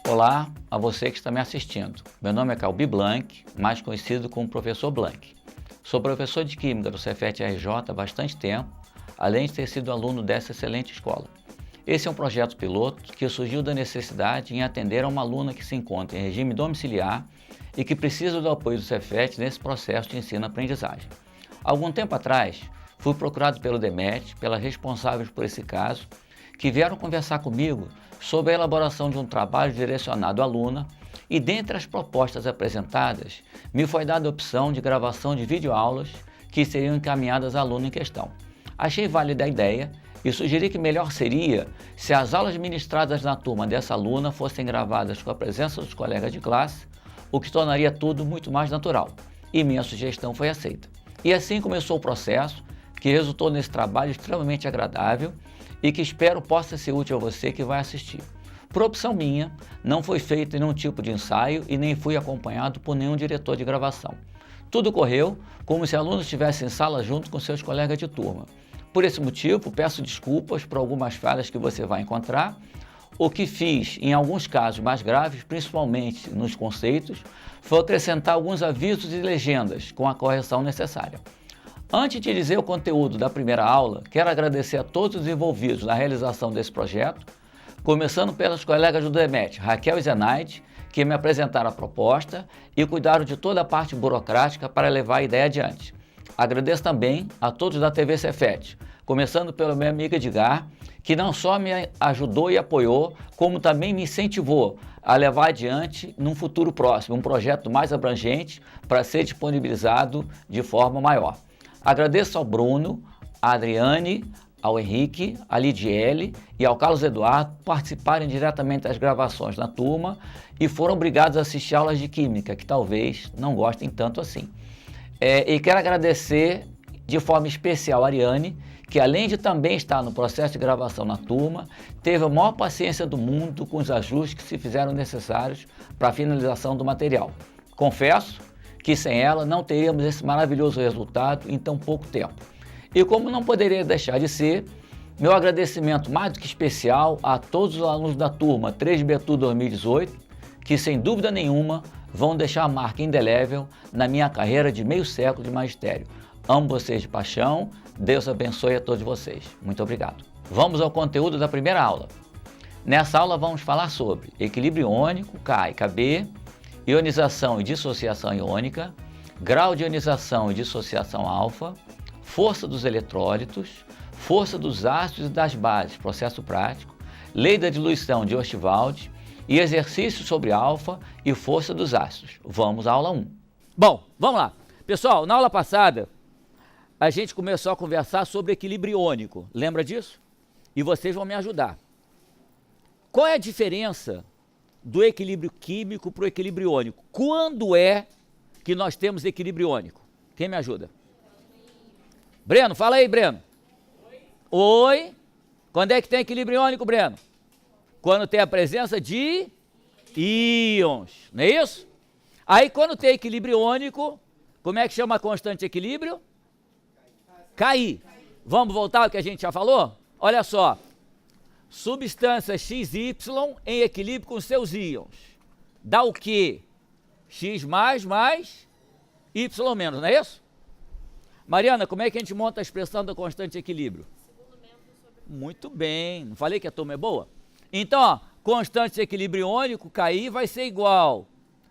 Olá a você que está me assistindo. Meu nome é Calbi Blanc, mais conhecido como Professor Blanc. Sou professor de Química do Cefet-RJ há bastante tempo, além de ter sido aluno dessa excelente escola. Esse é um projeto piloto que surgiu da necessidade em atender a uma aluna que se encontra em regime domiciliar e que precisa do apoio do Cefet nesse processo de ensino-aprendizagem. Algum tempo atrás, fui procurado pelo DEMET, pelas responsáveis por esse caso, que vieram conversar comigo sobre a elaboração de um trabalho direcionado à aluna e, dentre as propostas apresentadas, me foi dada a opção de gravação de videoaulas que seriam encaminhadas à aluna em questão. Achei válida a ideia e sugeri que melhor seria se as aulas ministradas na turma dessa aluna fossem gravadas com a presença dos colegas de classe, o que tornaria tudo muito mais natural. E minha sugestão foi aceita. E assim começou o processo, que resultou nesse trabalho extremamente agradável e que espero possa ser útil a você que vai assistir. Por opção minha, não foi feito nenhum tipo de ensaio e nem fui acompanhado por nenhum diretor de gravação. Tudo correu como se alunos estivessem em sala junto com seus colegas de turma. Por esse motivo, peço desculpas por algumas falhas que você vai encontrar. O que fiz, em alguns casos mais graves, principalmente nos conceitos, foi acrescentar alguns avisos e legendas com a correção necessária. Antes de dizer o conteúdo da primeira aula, quero agradecer a todos os envolvidos na realização desse projeto, começando pelas colegas do DEMET, Raquel e Zenaide, que me apresentaram a proposta e cuidaram de toda a parte burocrática para levar a ideia adiante. Agradeço também a todos da TV Cefet, começando pelo meu amigo Edgar, que não só me ajudou e apoiou, como também me incentivou a levar adiante, num futuro próximo, um projeto mais abrangente para ser disponibilizado de forma maior. Agradeço ao Bruno, à Adriane, ao Henrique, à Lidiele e ao Carlos Eduardo por participarem diretamente das gravações na turma e foram obrigados a assistir aulas de Química, que talvez não gostem tanto assim. E quero agradecer de forma especial a Ariane, que além de também estar no processo de gravação na turma, teve a maior paciência do mundo com os ajustes que se fizeram necessários para a finalização do material. Confesso que sem ela não teríamos esse maravilhoso resultado em tão pouco tempo. E como não poderia deixar de ser, meu agradecimento mais do que especial a todos os alunos da turma 3BTU 2018, que sem dúvida nenhuma vão deixar a marca indelével na minha carreira de meio século de magistério. Amo vocês de paixão, Deus abençoe a todos vocês. Muito obrigado. Vamos ao conteúdo da primeira aula. Nessa aula vamos falar sobre equilíbrio iônico, K e Kb, ionização e dissociação iônica, grau de ionização e dissociação alfa, força dos eletrólitos, força dos ácidos e das bases, processo prático, lei da diluição de Ostwald e exercício sobre alfa e força dos ácidos. Vamos à aula 1. Bom, vamos lá. Pessoal, na aula passada, a gente começou a conversar sobre equilíbrio iônico. Lembra disso? E vocês vão me ajudar. Qual é a diferença do equilíbrio químico para o equilíbrio iônico? Quando é que nós temos equilíbrio iônico? Quem me ajuda? Breno, fala aí, Breno. Oi. Quando é que tem equilíbrio iônico, Breno? Quando tem a presença de íons, não é isso? Aí quando tem equilíbrio iônico, como é que chama a constante de equilíbrio? KI. Vamos voltar ao que a gente já falou? Olha só. Substância XY em equilíbrio com seus íons. Dá o quê? X mais Y menos, não é isso? Mariana, como é que a gente monta a expressão da constante de equilíbrio? Muito bem. Não falei que a turma é boa? Então, ó, constante de equilíbrio iônico, KI, vai ser igual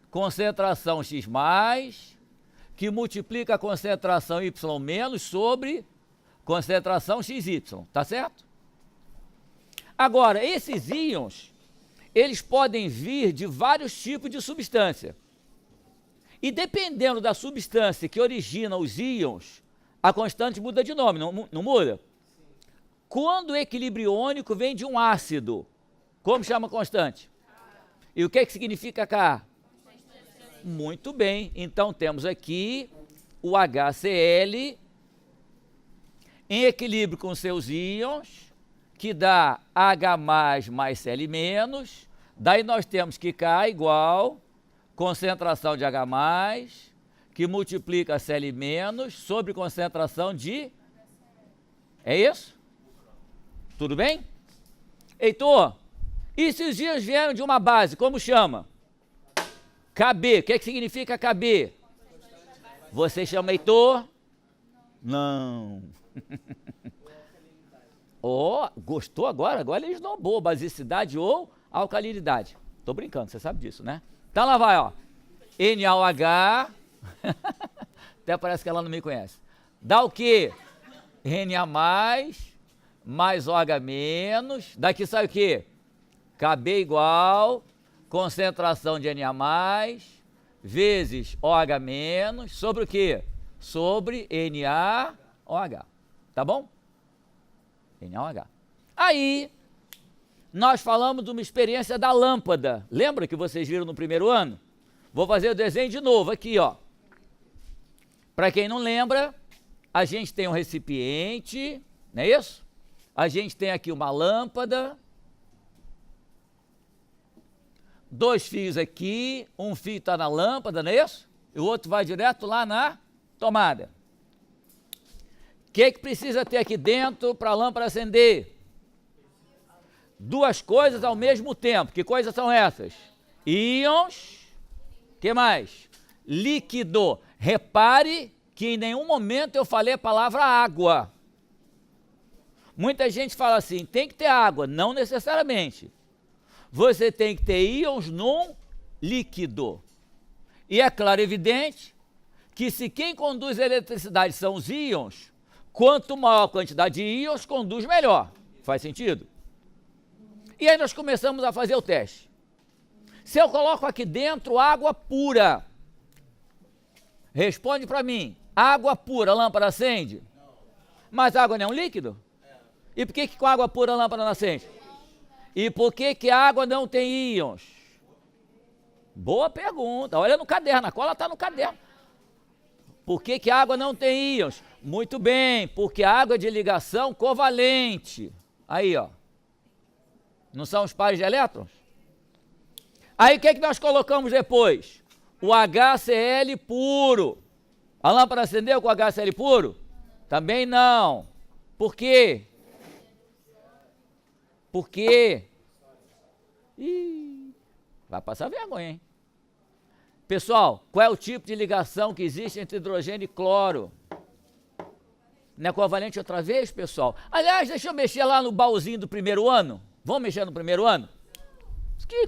concentração X mais, que multiplica a concentração Y menos sobre concentração XY. Tá certo? Agora, esses íons, eles podem vir de vários tipos de substância. E dependendo da substância que origina os íons, a constante muda de nome, não muda? Quando o equilíbrio iônico vem de um ácido, como chama a constante? E o que significa K? Muito bem, então temos aqui o HCl em equilíbrio com seus íons, que dá H mais Cl menos, daí nós temos que K igual concentração de H+, que multiplica Cl- sobre concentração de É isso? Tudo bem? Heitor, e se os íons vieram de uma base, como chama? KB. O que significa KB? Você chama Heitor? Não. Oh, gostou agora? Agora ele esnobou basicidade ou alcalinidade. Tô brincando, você sabe disso, né? Então lá vai, ó. NaOH. Até parece que ela não me conhece. Dá o quê? Na mais OH-. Daqui sai o quê? KB igual concentração de Na+, vezes OH-, sobre o quê? Sobre NaOH. Tá bom? NaOH. Aí, nós falamos de uma experiência da lâmpada. Lembra que vocês viram no primeiro ano? Vou fazer o desenho de novo aqui, ó. Para quem não lembra, a gente tem um recipiente, não é isso? A gente tem aqui uma lâmpada, 2 fios aqui, um fio está na lâmpada, não é isso? E o outro vai direto lá na tomada. O que precisa ter aqui dentro para a lâmpada acender? 2 coisas ao mesmo tempo. Que coisas são essas? Íons. O que mais? Líquido. Repare que em nenhum momento eu falei a palavra água. Muita gente fala assim, tem que ter água. Não necessariamente. Você tem que ter íons num líquido. E é claro, evidente, que se quem conduz a eletricidade são os íons, quanto maior a quantidade de íons, conduz melhor. Faz sentido? E aí nós começamos a fazer o teste. Se eu coloco aqui dentro água pura, responde para mim, água pura, a lâmpada acende? Não. Mas água não é um líquido? É. E por que com água pura a lâmpada não acende? E por que a água não tem íons? Boa pergunta. Olha no caderno, a cola está no caderno. Por que a água não tem íons? Muito bem, porque a água é de ligação covalente. Aí, ó. Não são os pares de elétrons? Aí o que nós colocamos depois? O HCl puro. A lâmpada acendeu com o HCl puro? Também não. Por quê? Por quê? Ih, vai passar vergonha, hein? Pessoal, qual é o tipo de ligação que existe entre hidrogênio e cloro? Não é covalente outra vez, pessoal? Aliás, deixa eu mexer lá no baúzinho do primeiro ano. Vamos mexer no primeiro ano?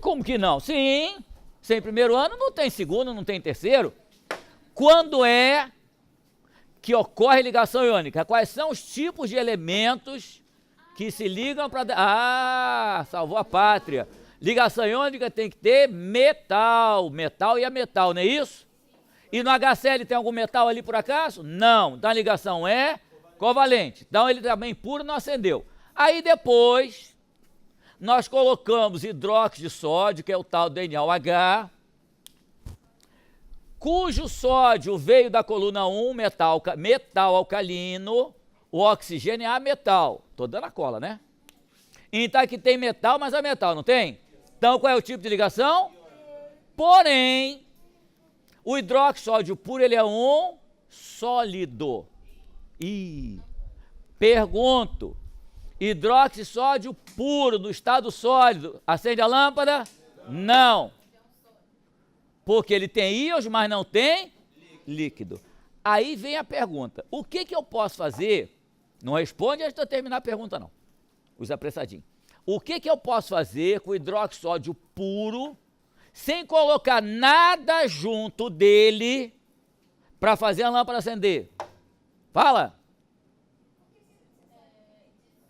Como que não? Sim, sem primeiro ano não tem segundo, não tem terceiro. Quando é que ocorre ligação iônica? Quais são os tipos de elementos que se ligam para... Ah, salvou a pátria. Ligação iônica tem que ter metal, metal e a metal, não é isso? E no HCl tem algum metal ali por acaso? Não, então a ligação é covalente. Então ele também puro não acendeu. Aí depois nós colocamos hidróxido de sódio, que é o tal do NaOH, cujo sódio veio da coluna 1, metal alcalino, o oxigênio é ametal. Estou dando a cola, né? Então aqui tem metal, mas é metal, não tem? Então qual é o tipo de ligação? Porém, o hidroxódio puro ele é um sólido. Pergunto, hidroxissódio puro no estado sólido, acende a lâmpada? Não. Porque ele tem íons, mas não tem líquido. Aí vem a pergunta, o que eu posso fazer? Não responde antes de eu terminar a pergunta, não. Usa apressadinho. O que eu posso fazer com o hidroxódio puro, sem colocar nada junto dele, para fazer a lâmpada acender? Fala.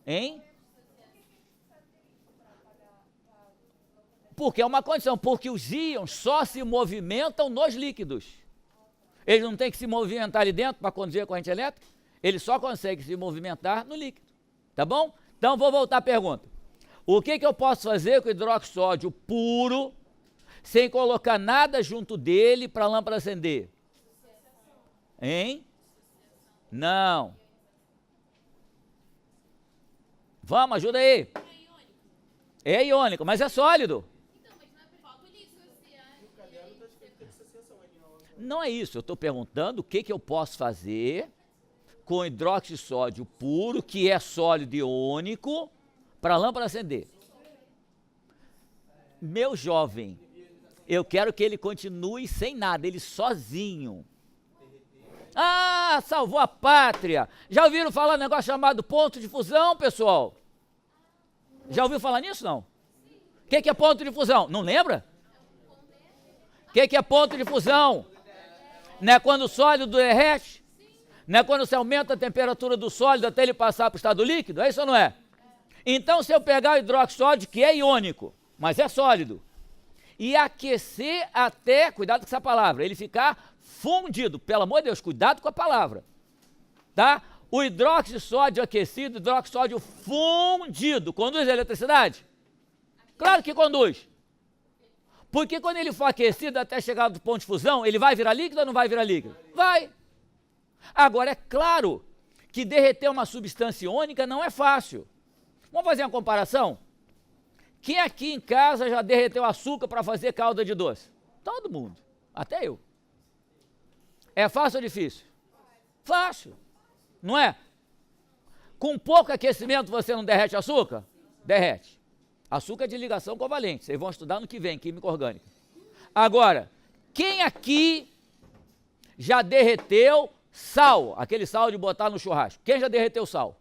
Hein? Porque é uma condição, porque os íons só se movimentam nos líquidos. Eles não têm que se movimentar ali dentro para conduzir a corrente elétrica, ele só consegue se movimentar no líquido. Tá bom? Então vou voltar à pergunta. O que eu posso fazer com o hidroxódio puro, sem colocar nada junto dele para a lâmpada acender? Hein? Não. Vamos, ajuda aí. É iônico, mas é sólido. Não é isso, eu estou perguntando o que eu posso fazer com hidróxido de sódio puro, que é sólido iônico, para a lâmpada acender. Meu jovem, eu quero que ele continue sem nada, ele sozinho. Ah, salvou a pátria. Já ouviram falar um negócio chamado ponto de fusão, pessoal? Já ouviu falar nisso, não? O que é ponto de fusão? Não lembra? O que é ponto de fusão? Não é quando o sólido derrete? Não é quando você aumenta a temperatura do sólido até ele passar para o estado líquido? É isso ou não é? Então, se eu pegar o hidróxido de sódio, que é iônico, mas é sólido, e aquecer até, cuidado com essa palavra, ele ficar fundido, pelo amor de Deus, cuidado com a palavra, tá? O hidróxido de sódio aquecido, hidróxido de sódio fundido, conduz a eletricidade? Claro que conduz. Porque quando ele for aquecido até chegar do ponto de fusão, ele vai virar líquido ou não vai virar líquido? Vai. Agora, é claro que derreter uma substância iônica não é fácil. Vamos fazer uma comparação? Quem aqui em casa já derreteu açúcar para fazer calda de doce? Todo mundo, até eu. É fácil ou difícil? Fácil, não é? Com pouco aquecimento você não derrete açúcar? Derrete. Açúcar é de ligação covalente, vocês vão estudar no que vem, química orgânica. Agora, quem aqui já derreteu sal, aquele sal de botar no churrasco? Quem já derreteu sal?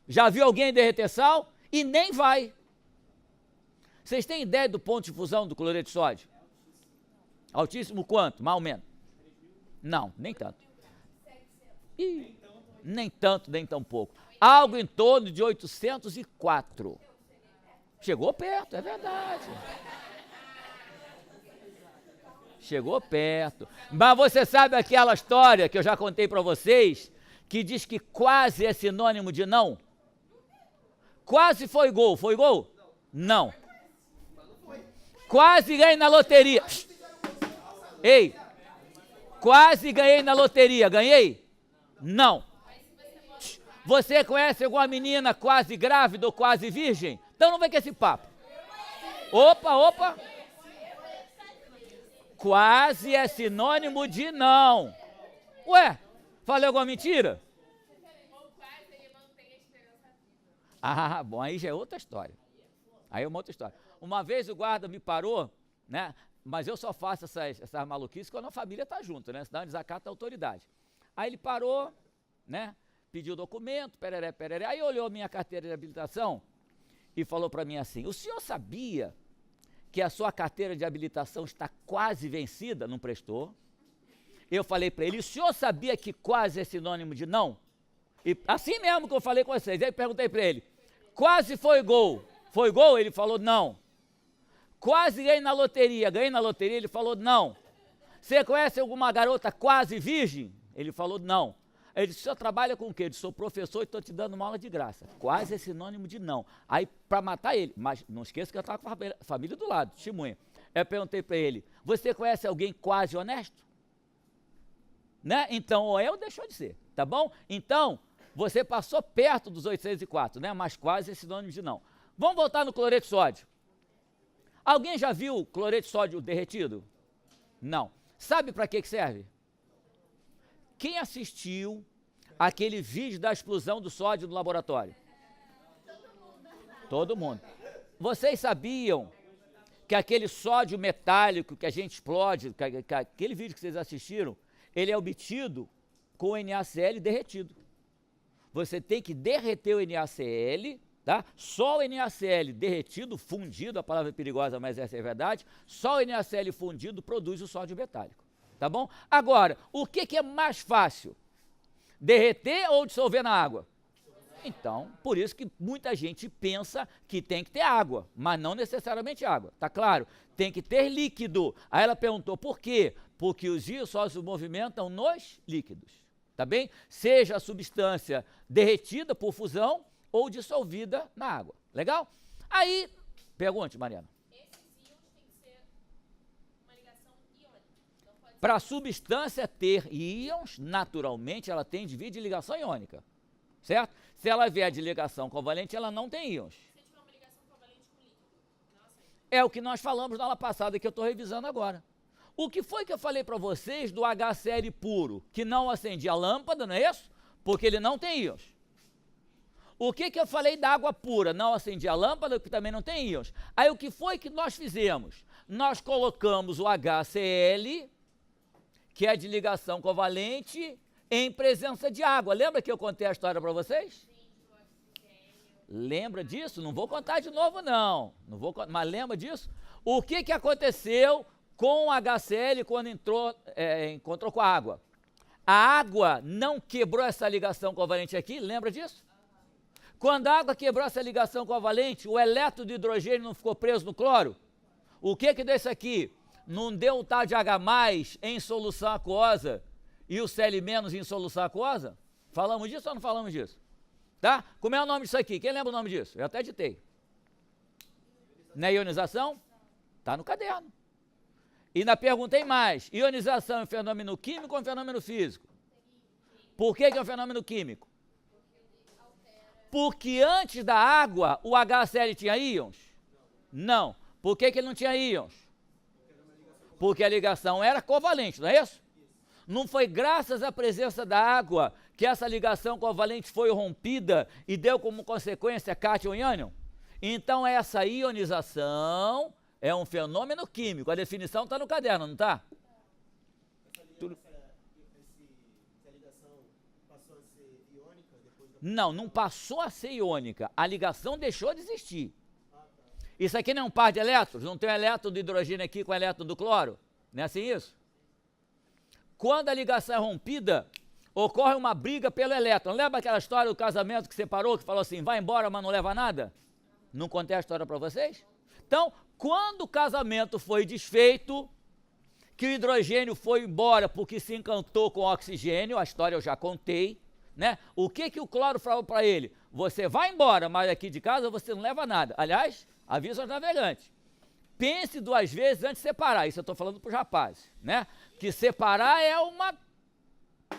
Já viu alguém derreter sal? E nem vai. Vocês têm ideia do ponto de fusão do cloreto de sódio? Altíssimo quanto? Mais ou menos? Não, nem tanto. Ih, nem tanto, nem tão pouco. Algo em torno de 804. Chegou perto, é verdade. Chegou perto. Mas você sabe aquela história que eu já contei para vocês, que diz que quase é sinônimo de não? Quase foi gol. Foi gol? Não. Quase ganhei na loteria. Ei, quase ganhei na loteria. Ganhei? Não. Você conhece alguma menina quase grávida ou quase virgem? Então não vem com esse papo. Opa. Quase é sinônimo de não. Ué, falei alguma mentira? Ah, bom, aí já é outra história. Aí é uma outra história. Uma vez o guarda me parou, né? Mas eu só faço essas maluquices quando a família está junto, né? Senão desacata a autoridade. Aí ele parou, né? Pediu o documento, pereré. Aí olhou minha carteira de habilitação e falou para mim assim: o senhor sabia que a sua carteira de habilitação está quase vencida? Não prestou. Eu falei para ele: o senhor sabia que quase é sinônimo de não? E assim mesmo que eu falei com vocês. Aí eu perguntei para ele: quase foi gol. Foi gol? Ele falou não. Quase ganhei na loteria. Ganhei na loteria? Ele falou não. Você conhece alguma garota quase virgem? Ele falou não. Ele disse: o senhor trabalha com o quê? Eu disse: sou professor e estou te dando uma aula de graça. Quase é sinônimo de não. Aí, para matar ele, mas não esqueça que eu estava com a família do lado, testemunha. Eu perguntei para ele: você conhece alguém quase honesto? Né? Então, ou é ou deixou de ser, tá bom? Então, você passou perto dos 804, né? Mas quase é sinônimo de não. Vamos voltar no cloreto de sódio. Alguém já viu cloreto de sódio derretido? Não. Sabe para que serve? Quem assistiu aquele vídeo da explosão do sódio no laboratório? Todo mundo. Vocês sabiam que aquele sódio metálico que a gente explode, aquele vídeo que vocês assistiram, ele é obtido com o NaCl derretido. Você tem que derreter o NaCl, tá? Só o NaCl derretido, fundido, a palavra é perigosa, mas essa é a verdade, só o NaCl fundido produz o sódio metálico. Tá bom? Agora, o que é mais fácil? Derreter ou dissolver na água? Então, por isso que muita gente pensa que tem que ter água, mas não necessariamente água, tá claro? Tem que ter líquido. Aí ela perguntou por quê? Porque os íons só se movimentam nos líquidos, tá bem? Seja a substância derretida por fusão ou dissolvida na água. Legal? Aí, pergunte, Mariana. Para a substância ter íons, naturalmente ela tem de ligação iônica, certo? Se ela vier de ligação covalente, ela não tem íons. Se tiver uma ligação covalente com líquido, é o que nós falamos na aula passada, que eu estou revisando agora. O que foi que eu falei para vocês do HCl puro? Que não acendia a lâmpada, não é isso? Porque ele não tem íons. O que eu falei da água pura? Não acendia a lâmpada, porque também não tem íons. Aí o que foi que nós fizemos? Nós colocamos o HCl, que é de ligação covalente, em presença de água. Lembra que eu contei a história para vocês? Lembra disso? Não vou contar de novo, não. Mas lembra disso? O que aconteceu com o HCl quando encontrou com a água? A água não quebrou essa ligação covalente aqui, lembra disso? Quando a água quebrou essa ligação covalente, o elétron de hidrogênio não ficou preso no cloro? O que deu isso aqui? Não deu um tal de H+, em solução aquosa e o Cl- em solução aquosa? Falamos disso ou não falamos disso? Tá? Como é o nome disso aqui? Quem lembra o nome disso? Eu até ditei. Não é ionização? Está no caderno. E ainda perguntei mais. Ionização é um fenômeno químico ou um fenômeno físico? Por que é um fenômeno químico? Porque antes da água, o HCl tinha íons? Não. Por que ele não tinha íons? Porque a ligação era covalente, não é isso? Não foi graças à presença da água que essa ligação covalente foi rompida e deu como consequência cátion e ânion? Então essa ionização é um fenômeno químico. A definição está no caderno, não está? Essa ligação passou a ser iônica depois da... Não passou a ser iônica. A ligação deixou de existir. Isso aqui não é um par de elétrons? Não tem um elétron do hidrogênio aqui com o elétron do cloro? Não é assim isso? Quando a ligação é rompida, ocorre uma briga pelo elétron. Lembra aquela história do casamento que separou, que falou assim, vai embora, mas não leva nada? Não contei a história para vocês? Então, quando o casamento foi desfeito, que o hidrogênio foi embora porque se encantou com o oxigênio, a história eu já contei, né? O que o cloro falou para ele? Você vai embora, mas aqui de casa você não leva nada. Aliás, avisa aos navegantes. Pense 2 vezes antes de separar. Isso eu estou falando para os rapazes, né? Que separar é uma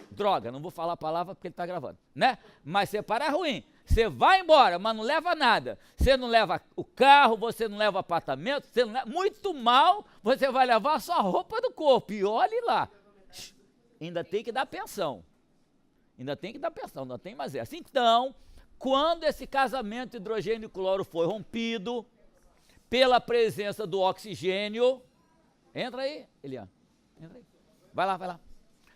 droga. Não vou falar a palavra porque ele está gravando, né? Mas separar é ruim. Você vai embora, mas não leva nada. Você não leva o carro, você não leva o apartamento, você não leva... Muito mal, você vai levar a sua roupa do corpo. E olhe lá. Ainda tem que dar pensão. Ainda tem que dar pensão, não tem mais essa. Então, quando esse casamento hidrogênio e cloro foi rompido pela presença do oxigênio, entra aí, Eliane, entra aí. Vai lá, vai lá.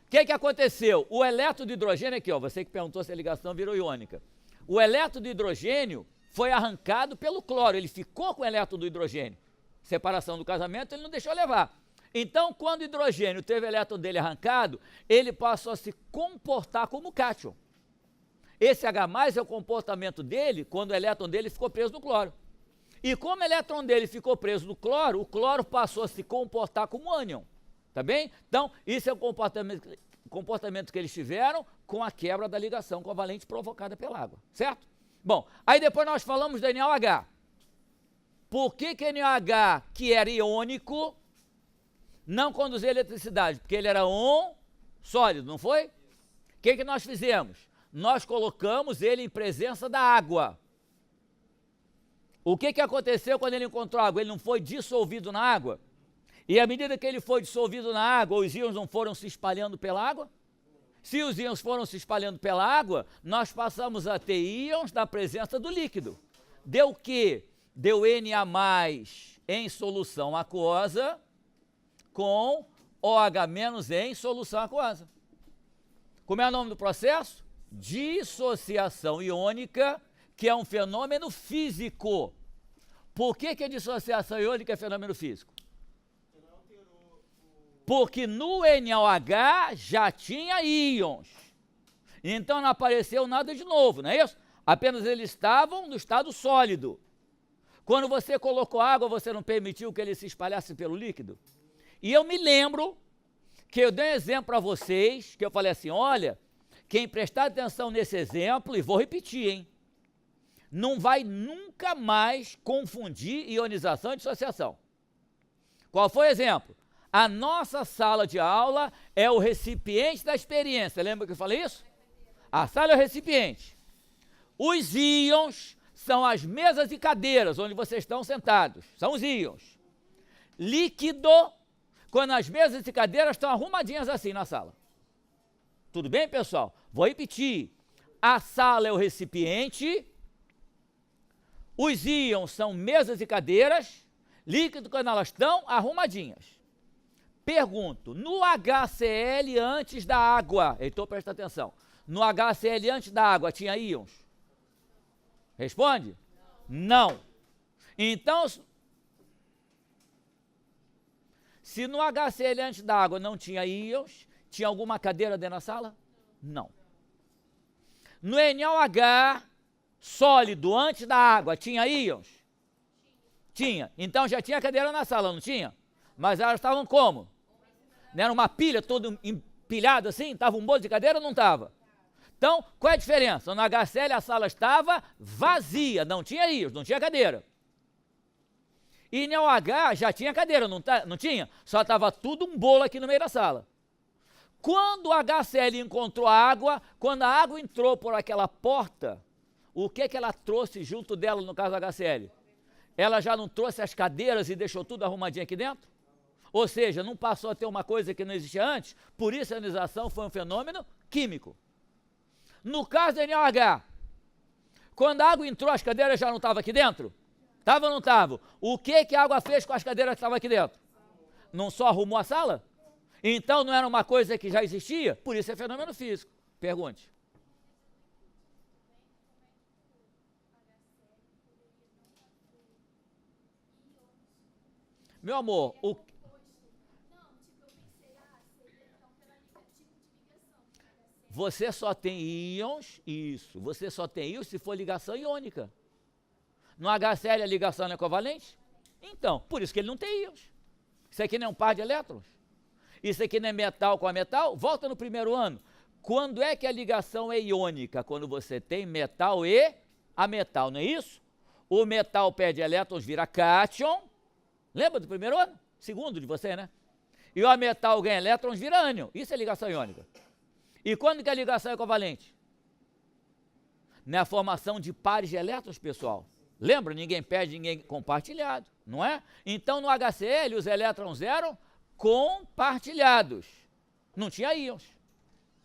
O que aconteceu? O elétron de hidrogênio aqui, ó, você que perguntou se a ligação virou iônica. O elétron de hidrogênio foi arrancado pelo cloro, ele ficou com o elétron do hidrogênio. Separação do casamento, ele não deixou levar. Então, quando o hidrogênio teve o elétron dele arrancado, ele passou a se comportar como cátion. Esse H+ é o comportamento dele quando o elétron dele ficou preso no cloro. E como o elétron dele ficou preso no cloro, o cloro passou a se comportar como ânion. Tá bem? Então, isso é o comportamento que eles tiveram com a quebra da ligação covalente provocada pela água. Certo? Bom, aí depois nós falamos do NaOH. Por que NaOH, que era iônico, não conduzia eletricidade? Porque ele era sólido, não foi? O que nós fizemos? Nós colocamos ele em presença da água. O que aconteceu quando ele encontrou água? Ele não foi dissolvido na água? E à medida que ele foi dissolvido na água, os íons não foram se espalhando pela água? Se os íons foram se espalhando pela água, nós passamos a ter íons na presença do líquido. Deu o quê? Deu Na+ em solução aquosa com OH- em solução aquosa. Como é o nome do processo? Dissociação iônica, que é um fenômeno físico. Por que a dissociação iônica é fenômeno físico? Porque no NaOH já tinha íons. Então não apareceu nada de novo, não é isso? Apenas eles estavam no estado sólido. Quando você colocou água, você não permitiu que ele se espalhasse pelo líquido? E eu me lembro que eu dei um exemplo para vocês, que eu falei assim, olha, quem prestar atenção nesse exemplo, e vou repetir, hein? Não vai nunca mais confundir ionização e dissociação. Qual foi o exemplo? A nossa sala de aula é o recipiente da experiência. Lembra que eu falei isso? A sala é o recipiente. Os íons são as mesas e cadeiras onde vocês estão sentados. São os íons. Líquido quando as mesas e cadeiras estão arrumadinhas assim na sala. Tudo bem, pessoal? Vou repetir. A sala é o recipiente, os íons são mesas e cadeiras, líquido quando elas estão arrumadinhas. Pergunto, no HCl antes da água, então presta atenção, no HCl antes da água tinha íons? Responde? Não. Então, se no HCl antes da água não tinha íons, tinha alguma cadeira dentro da sala? Não. No NaOH sólido antes da água tinha íons? Tinha. Então já tinha cadeira na sala, não tinha? Mas elas estavam como? Não era uma pilha toda empilhada assim? Estava um bolo de cadeira ou não estava? Então, qual é a diferença? No HCl a sala estava vazia, não tinha íons, não tinha cadeira. E no OH já tinha cadeira, não tinha? Só estava tudo um bolo aqui no meio da sala. Quando o HCl encontrou a água, quando a água entrou por aquela porta, o que ela trouxe junto dela, no caso do HCl? Ela já não trouxe as cadeiras e deixou tudo arrumadinho aqui dentro? Ou seja, não passou a ter uma coisa que não existia antes, por isso a ionização foi um fenômeno químico. No caso do NaOH, quando a água entrou, as cadeiras já não estavam aqui dentro? Estava ou não estava? O que a água fez com as cadeiras que estavam aqui dentro? Não só arrumou a sala? Então não era uma coisa que já existia? Por isso é fenômeno físico. Pergunte. Meu amor, você só tem íons, isso, você só tem íons se for ligação iônica. No HCl a ligação não é covalente? Então, por isso que ele não tem íons. Isso aqui não é um par de elétrons. Isso aqui não é metal com a metal? Volta no primeiro ano. Quando é que a ligação é iônica? Quando você tem metal e a metal, não é isso? O metal perde elétrons, vira cátion. Lembra do primeiro ano? Segundo de você, né? E o metal ganha elétrons, vira ânion. Isso é ligação iônica. E quando que a ligação é covalente? Na formação de pares de elétrons, pessoal. Lembra? Ninguém perde, ninguém compartilhado, não é? Então, no HCl, os elétrons eram compartilhados. Não tinha íons,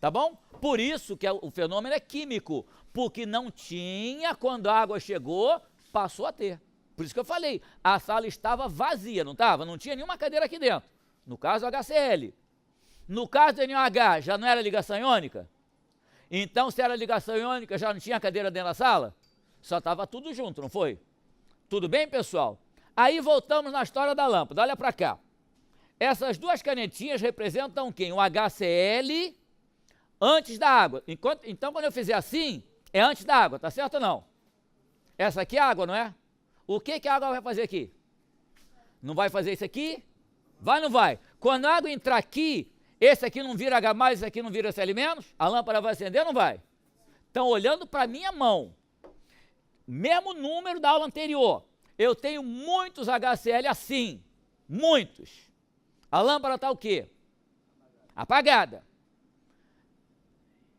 tá bom? Por isso que o fenômeno é químico, porque não tinha, quando a água chegou, passou a ter. Por isso que eu falei, a sala estava vazia, não estava? Não tinha nenhuma cadeira aqui dentro. No caso do HCl. No caso do NaOH, já não era ligação iônica? Então, se era ligação iônica, já não tinha cadeira dentro da sala? Só estava tudo junto, não foi? Tudo bem, pessoal? Aí voltamos na história da lâmpada, olha para cá. Essas duas canetinhas representam quem? O HCl antes da água. Então, quando eu fizer assim, é antes da água, tá certo ou não? Essa aqui é água, não é? O que a água vai fazer aqui? Não vai fazer isso aqui? Vai ou não vai? Quando a água entrar aqui, esse aqui não vira H+, esse aqui não vira Cl-, a lâmpada vai acender ou não vai? Então, olhando para a minha mão, mesmo número da aula anterior, eu tenho muitos HCl assim, muitos. A lâmpada está o quê? Apagada.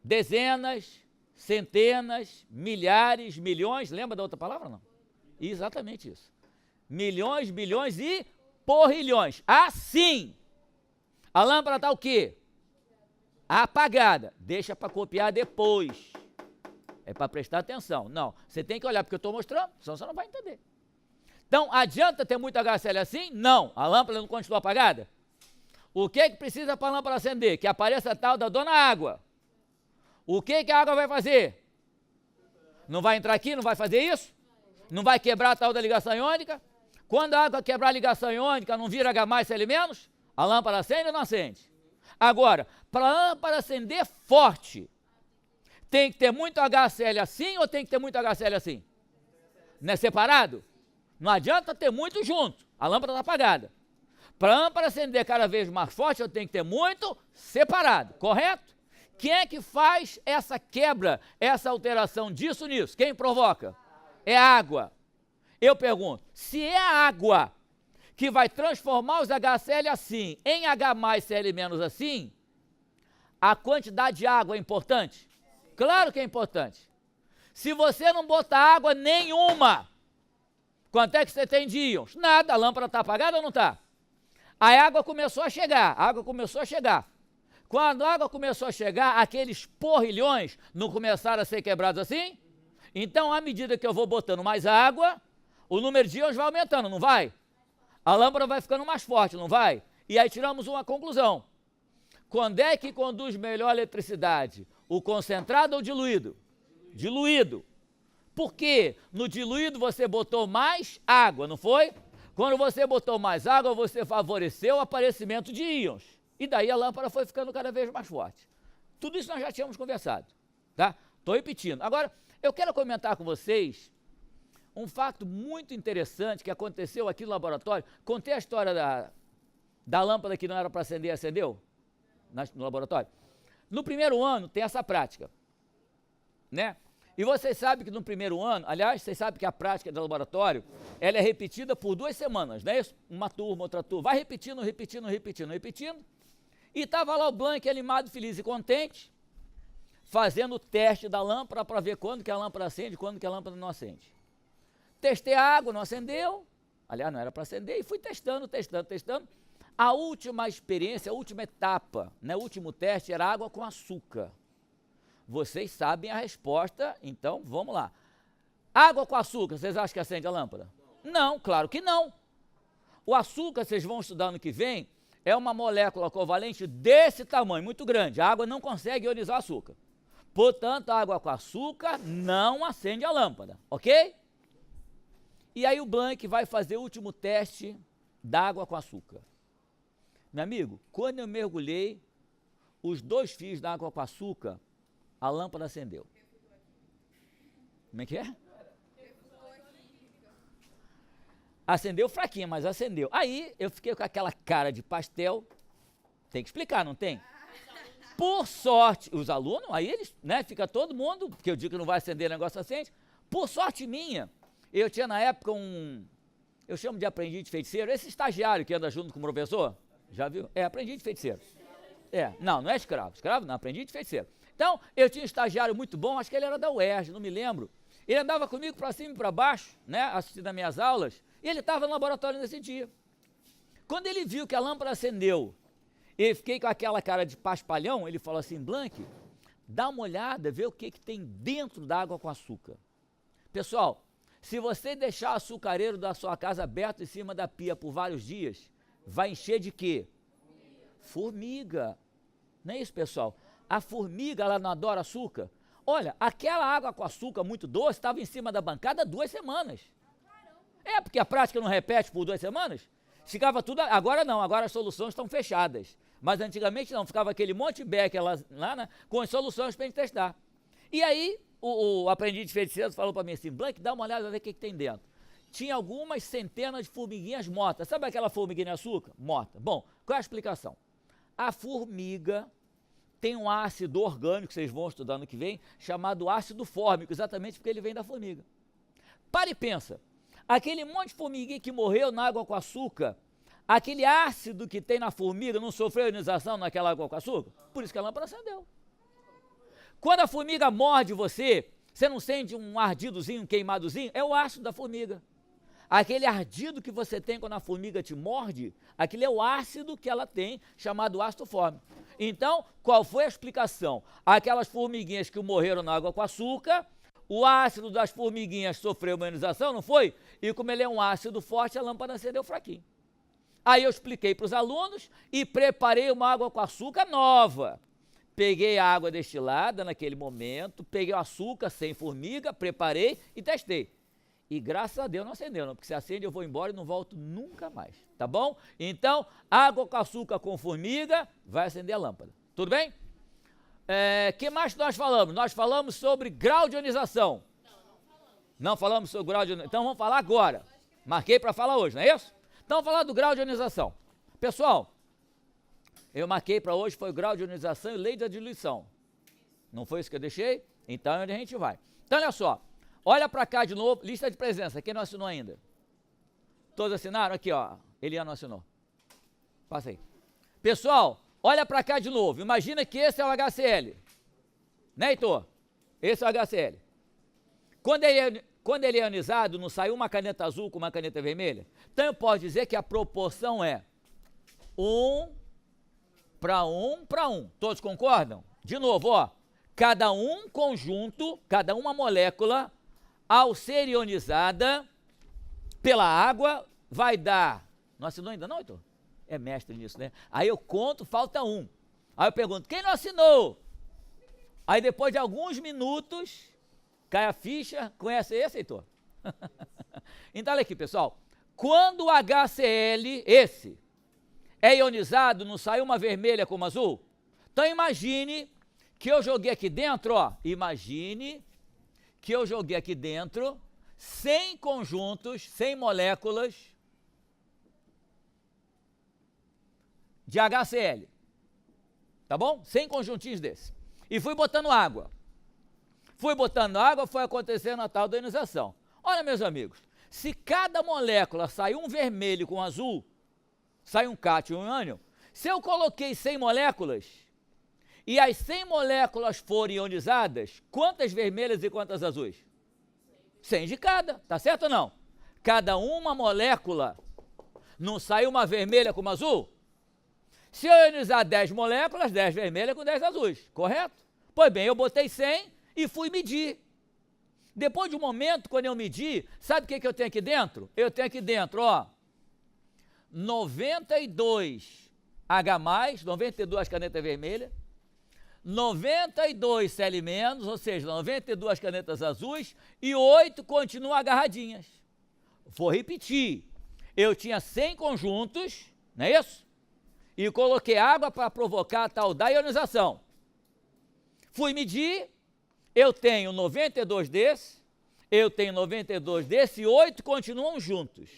Dezenas, centenas, milhares, milhões, lembra da outra palavra não? Exatamente isso. Milhões, bilhões e porrilhões. Assim, a lâmpada está o quê? Apagada. Deixa para copiar depois. É para prestar atenção. Não, você tem que olhar porque eu estou mostrando, senão você não vai entender. Então, adianta ter muito HCl assim? Não. A lâmpada não continua apagada? O que precisa para a lâmpada acender? Que apareça a tal da dona água. O que a água vai fazer? Não vai entrar aqui, não vai fazer isso? Não vai quebrar a tal da ligação iônica? Quando a água quebrar a ligação iônica, não vira H+, Cl-, a lâmpada acende ou não acende? Agora, para a lâmpada acender forte, tem que ter muito HCl assim ou tem que ter muito HCl assim? Não é separado? Não adianta ter muito junto, a lâmpada está apagada. Para a lâmpada acender cada vez mais forte, eu tenho que ter muito separado, correto? Quem é que faz essa quebra, essa alteração disso nisso? Quem provoca? É a água. Eu pergunto, se é a água que vai transformar os HCl assim em H+, Cl- assim, a quantidade de água é importante? Claro que é importante. Se você não botar água nenhuma, quanto é que você tem de íons? Nada, a lâmpada está apagada ou não está? A água começou a chegar, a água começou a chegar. Quando a água começou a chegar, aqueles porrilhões não começaram a ser quebrados assim? Então, à medida que eu vou botando mais água, o número de íons vai aumentando, não vai? A lâmpada vai ficando mais forte, não vai? E aí tiramos uma conclusão. Quando é que conduz melhor a eletricidade? O concentrado ou o diluído? Diluído. Por quê? No diluído você botou mais água, não foi? Quando você botou mais água, você favoreceu o aparecimento de íons. E daí a lâmpada foi ficando cada vez mais forte. Tudo isso nós já tínhamos conversado, tá? Estou repetindo. Agora, eu quero comentar com vocês um fato muito interessante que aconteceu aqui no laboratório. Contei a história da lâmpada que não era para acender e acendeu no laboratório. No primeiro ano tem essa prática, né? E vocês sabem que no primeiro ano, aliás, vocês sabem que a prática do laboratório, ela é repetida por 2 semanas, não é isso? Uma turma, outra turma, vai repetindo. E estava lá o Blank animado, feliz e contente, fazendo o teste da lâmpada para ver quando que a lâmpada acende e quando que a lâmpada não acende. Testei a água, não acendeu, aliás, não era para acender, e fui testando. A última experiência, a última etapa, né, o último teste era água com açúcar. Vocês sabem a resposta, então vamos lá. Água com açúcar, vocês acham que acende a lâmpada? Não, claro que não. O açúcar, vocês vão estudar no que vem, é uma molécula covalente desse tamanho, muito grande. A água não consegue ionizar o açúcar. Portanto, a água com açúcar não acende a lâmpada, ok? E aí o Blank vai fazer o último teste da água com açúcar. Meu amigo, quando eu mergulhei os 2 fios da água com açúcar, a lâmpada acendeu. Como é que é? Acendeu fraquinho, mas acendeu. Aí eu fiquei com aquela cara de pastel. Tem que explicar, não tem? Por sorte, os alunos, aí eles, né, fica todo mundo, porque eu digo que não vai acender, o negócio acende. Por sorte minha, eu tinha na época eu chamo de aprendiz de feiticeiro, esse estagiário que anda junto com o professor, já viu? É, aprendiz de feiticeiro. Não é escravo, não, aprendiz de feiticeiro. Então, eu tinha um estagiário muito bom, acho que ele era da UERJ, não me lembro. Ele andava comigo para cima e para baixo, né, assistindo às minhas aulas, e ele estava no laboratório nesse dia. Quando ele viu que a lâmpada acendeu, e fiquei com aquela cara de paspalhão, ele falou assim, Blank, dá uma olhada, vê o que tem dentro da água com açúcar. Pessoal, se você deixar o açucareiro da sua casa aberto em cima da pia por vários dias, vai encher de quê? Formiga. Não é isso, pessoal? A formiga, ela não adora açúcar? Olha, aquela água com açúcar muito doce estava em cima da bancada 2 semanas. Porque a prática não repete por 2 semanas? Ficava tudo, agora não, agora as soluções estão fechadas. Mas antigamente não, ficava aquele monte de becker lá, né, com as soluções para a gente testar. E aí, o aprendiz de feiticeiro falou para mim assim, Blank, dá uma olhada, vai ver o que tem dentro. Tinha algumas centenas de formiguinhas mortas. Sabe aquela formiguinha de açúcar? Morta. Bom, qual é a explicação? A formiga tem um ácido orgânico, que vocês vão estudar no que vem, chamado ácido fórmico, exatamente porque ele vem da formiga. Para e pensa, aquele monte de formiguinha que morreu na água com açúcar, aquele ácido que tem na formiga não sofreu ionização naquela água com açúcar? Por isso que a lâmpada acendeu. Quando a formiga morde você não sente um ardidozinho, um queimadozinho? É o ácido da formiga. Aquele ardido que você tem quando a formiga te morde, aquele é o ácido que ela tem, chamado ácido fórmico. Então, qual foi a explicação? Aquelas formiguinhas que morreram na água com açúcar, o ácido das formiguinhas sofreu uma ionização, não foi? E como ele é um ácido forte, a lâmpada acendeu fraquinho. Aí eu expliquei para os alunos e preparei uma água com açúcar nova. Peguei a água destilada naquele momento, peguei o açúcar sem formiga, preparei e testei. E graças a Deus não acendeu, não, porque se acende eu vou embora e não volto nunca mais, tá bom? Então, água com açúcar com formiga vai acender a lâmpada, tudo bem? Que mais nós falamos? Nós falamos sobre grau de ionização. Não falamos sobre grau de ionização, então vamos falar agora. Marquei para falar hoje, não é isso? Então vamos falar do grau de ionização. Pessoal, eu marquei para hoje foi o grau de ionização e lei da diluição. Não foi isso que eu deixei? Então é onde a gente vai. Então olha só. Olha para cá de novo, lista de presença, quem não assinou ainda? Todos assinaram? Aqui, ó, Eliane não assinou. Passa aí. Pessoal, olha para cá de novo, imagina que esse é o HCl. Né, Heitor? Esse é o HCl. Quando ele é ionizado, não sai uma caneta azul com uma caneta vermelha? Então eu posso dizer que a proporção é 1 para 1 para 1. Todos concordam? De novo, ó. Cada um conjunto, cada uma molécula, ao ser ionizada pela água, vai dar... Não assinou ainda não, Heitor? É mestre nisso, né? Aí eu conto, falta um. Aí eu pergunto, quem não assinou? Aí depois de alguns minutos, cai a ficha. Conhece esse, Heitor? Então olha aqui, pessoal. Quando o HCl, esse, é ionizado, não sai uma vermelha como azul? Então imagine que eu joguei aqui dentro, ó. Imagine que eu joguei aqui dentro 100 conjuntos, 100 moléculas de HCl. Tá bom? 100 conjuntinhos desses. E fui botando água. Fui botando água, foi acontecendo a tal da ionização. Olha, meus amigos, se cada molécula sai um vermelho com azul, sai um cátion e um ânion, se eu coloquei 100 moléculas, e as 100 moléculas forem ionizadas, quantas vermelhas e quantas azuis? 100 de cada, tá certo ou não? Cada uma molécula, não sai uma vermelha com uma azul? Se eu ionizar 10 moléculas, 10 vermelhas com 10 azuis, correto? Pois bem, eu botei 100 e fui medir. Depois de um momento, quando eu medir, sabe o que eu tenho aqui dentro? Eu tenho aqui dentro, ó, 92 H+, 92 canetas vermelhas, 92 Cl-, ou seja, 92 canetas azuis e 8 continuam agarradinhas. Vou repetir, eu tinha 100 conjuntos, não é isso? E coloquei água para provocar a tal da ionização. Fui medir, eu tenho 92 desses, eu tenho 92 desses e 8 continuam juntos.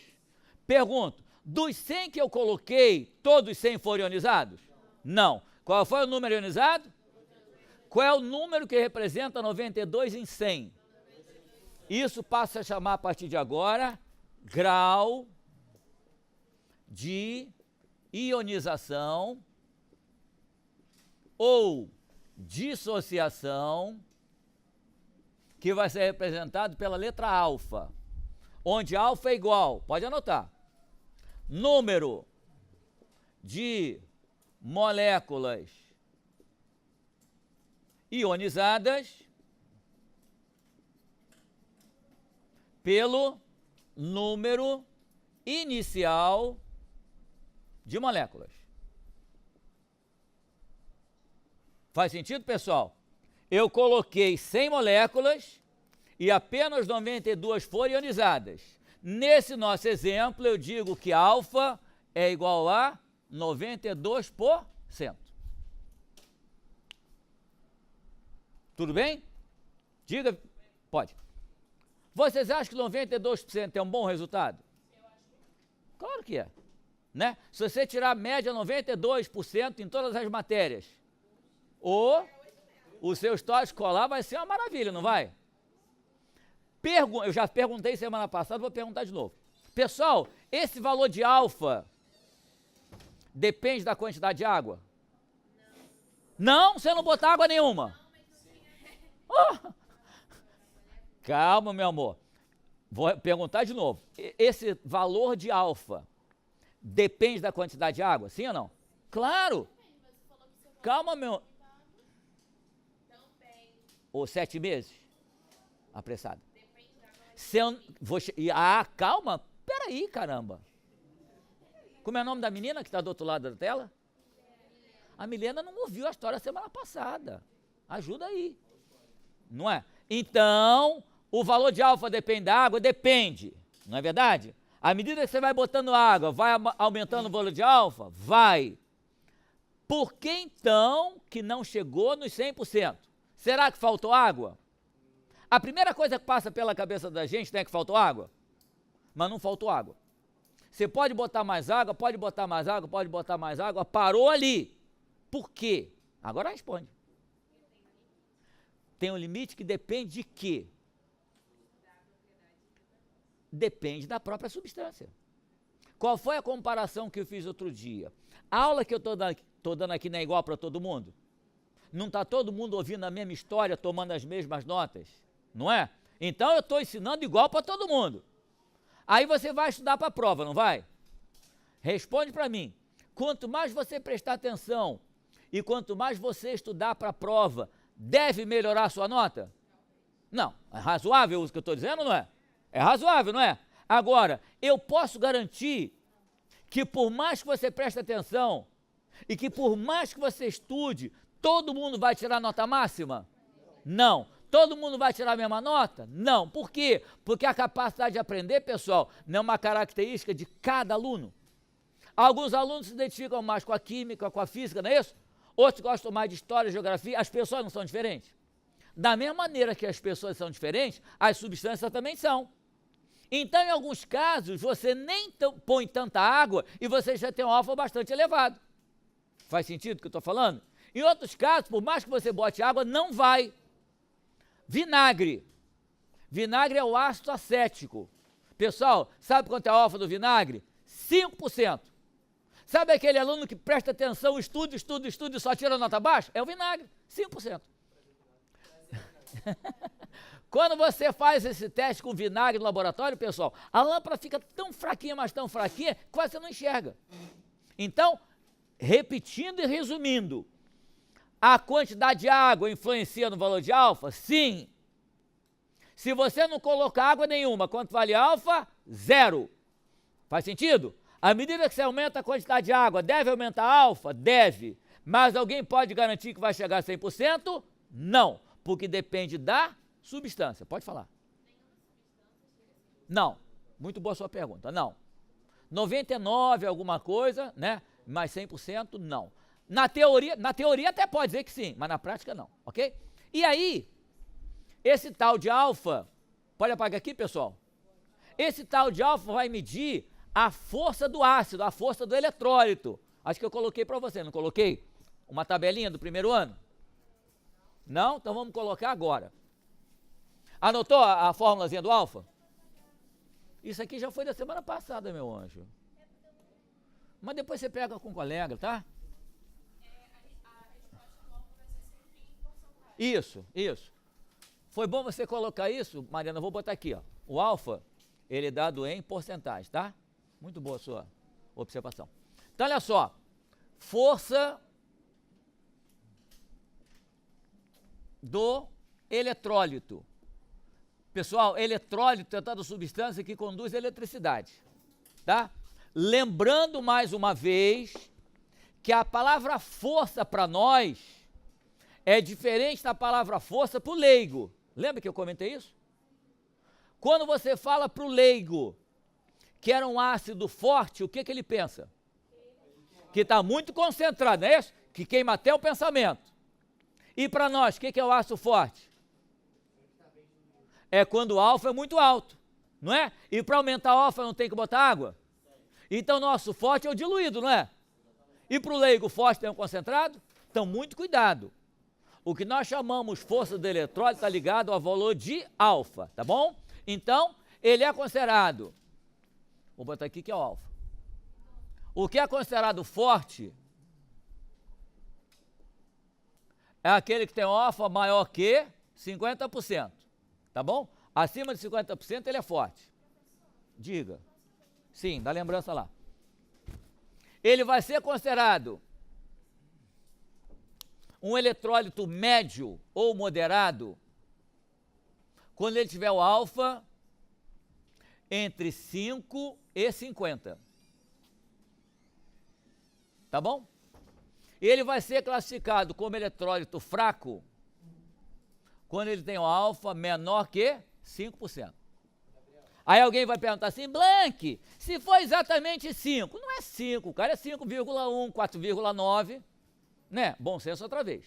Pergunto, dos 100 que eu coloquei, todos 100 foram ionizados? Não. Qual foi o número ionizado? Qual é o número que representa 92 em 100? Isso passa a chamar a partir de agora grau de ionização ou dissociação, que vai ser representado pela letra alfa, onde alfa é igual, pode anotar, número de moléculas ionizadas pelo número inicial de moléculas. Faz sentido, pessoal? Eu coloquei 100 moléculas e apenas 92 foram ionizadas. Nesse nosso exemplo, eu digo que alfa é igual a 92%. Tudo bem? Diga, pode. Vocês acham que 92% é um bom resultado? Claro que é. Né? Se você tirar a média 92% em todas as matérias, o seu histórico escolar vai ser uma maravilha, não vai? Eu já perguntei semana passada, vou perguntar de novo. Pessoal, esse valor de alfa depende da quantidade de água? Não, você não botar água nenhuma. Oh. Calma, meu amor. Vou perguntar de novo. Esse valor de alfa depende da quantidade de água, sim ou não? Claro. Calma, meu... Ou 7 meses? Apressado. Se eu vou... calma. Peraí, caramba. Como é o nome da menina que está do outro lado da tela? A Milena não ouviu a história semana passada. Ajuda aí. Não é? Então, o valor de alfa depende da água? Depende. Não é verdade? À medida que você vai botando água, vai aumentando o valor de alfa? Vai. Por que então que não chegou nos 100%? Será que faltou água? A primeira coisa que passa pela cabeça da gente é que faltou água? Mas não faltou água. Você pode botar mais água, pode botar mais água, pode botar mais água, parou ali. Por quê? Agora responde. Tem um limite que depende de quê? Depende da própria substância. Qual foi a comparação que eu fiz outro dia? A aula que eu estou dando aqui não é igual para todo mundo? Não está todo mundo ouvindo a mesma história, tomando as mesmas notas? Não é? Então eu estou ensinando igual para todo mundo. Aí você vai estudar para a prova, não vai? Responde para mim. quanto mais você prestar atenção e quanto mais você estudar para a prova, deve melhorar a sua nota? Não. É razoável o que eu estou dizendo, não é? É razoável, não é? Agora, eu posso garantir que por mais que você preste atenção e que por mais que você estude, todo mundo vai tirar nota máxima? Não. Todo mundo vai tirar a mesma nota? Não. Por quê? Porque a capacidade de aprender, pessoal, não é uma característica de cada aluno. Alguns alunos se identificam mais com a química, com a física, não é isso? Outros gostam mais de história, geografia. As pessoas não são diferentes? Da mesma maneira que as pessoas são diferentes, as substâncias também são. Então, em alguns casos, você nem põe tanta água e você já tem um alfa bastante elevado. Faz sentido o que eu estou falando? Em outros casos, por mais que você bote água, não vai. Vinagre. Vinagre é o ácido acético. Pessoal, sabe quanto é o alfa do vinagre? 5%. Sabe aquele aluno que presta atenção, estuda e só tira nota baixa? É o vinagre, 5%. Quando você faz esse teste com vinagre no laboratório, pessoal, a lâmpada fica tão fraquinha, mas tão fraquinha, que quase você não enxerga. Então, repetindo e resumindo, a quantidade de água influencia no valor de alfa? Sim. Se você não colocar água nenhuma, quanto vale alfa? 0. Faz sentido? À medida que você aumenta a quantidade de água, deve aumentar a alfa? Deve. Mas alguém pode garantir que vai chegar a 100%? Não, porque depende da substância. Pode falar. Não. Muito boa a sua pergunta. Não. 99 alguma coisa, né? Mas 100% não. Na teoria até pode dizer que sim, mas na prática não, ok? E aí, esse tal de alfa, pode apagar aqui, pessoal? Esse tal de alfa vai medir a força do ácido, a força do eletrólito. Acho que eu coloquei para você, não coloquei? Uma tabelinha do primeiro ano? Não? Então vamos colocar agora. Anotou a fórmulazinha do alfa? Isso aqui já foi da semana passada, meu anjo. Mas depois você pega com o colega, tá? Isso. Foi bom você colocar isso, Mariana, eu vou botar aqui, ó. O alfa, ele é dado em porcentagem, tá? Muito boa a sua observação. Então, olha só. Força do eletrólito. Pessoal, eletrólito é toda substância que conduz eletricidade, tá? Lembrando mais uma vez que a palavra força para nós é diferente da palavra força para o leigo. Lembra que eu comentei isso? Quando você fala para o leigo que era um ácido forte, o que ele pensa? Que está muito concentrado, não é isso? Que queima até o pensamento. E para nós, o que é o ácido forte? É quando o alfa é muito alto, não é? E para aumentar o alfa não tem que botar água? Então, nosso forte é o diluído, não é? E para o leigo forte tem um concentrado? Então, muito cuidado. O que nós chamamos força do eletrólito está ligado ao valor de alfa, tá bom? Então, ele é considerado, vou botar aqui que é o alfa. O que é considerado forte é aquele que tem alfa maior que 50%, tá bom? Acima de 50% ele é forte. Diga. Sim, dá lembrança lá. Ele vai ser considerado um eletrólito médio ou moderado quando ele tiver o alfa entre 5 e 50. Tá bom? Ele vai ser classificado como eletrólito fraco quando ele tem o alfa menor que 5%. Aí alguém vai perguntar assim, Blank, se for exatamente 5, não é 5, o cara é 5,1, 4,9, né? Bom senso outra vez.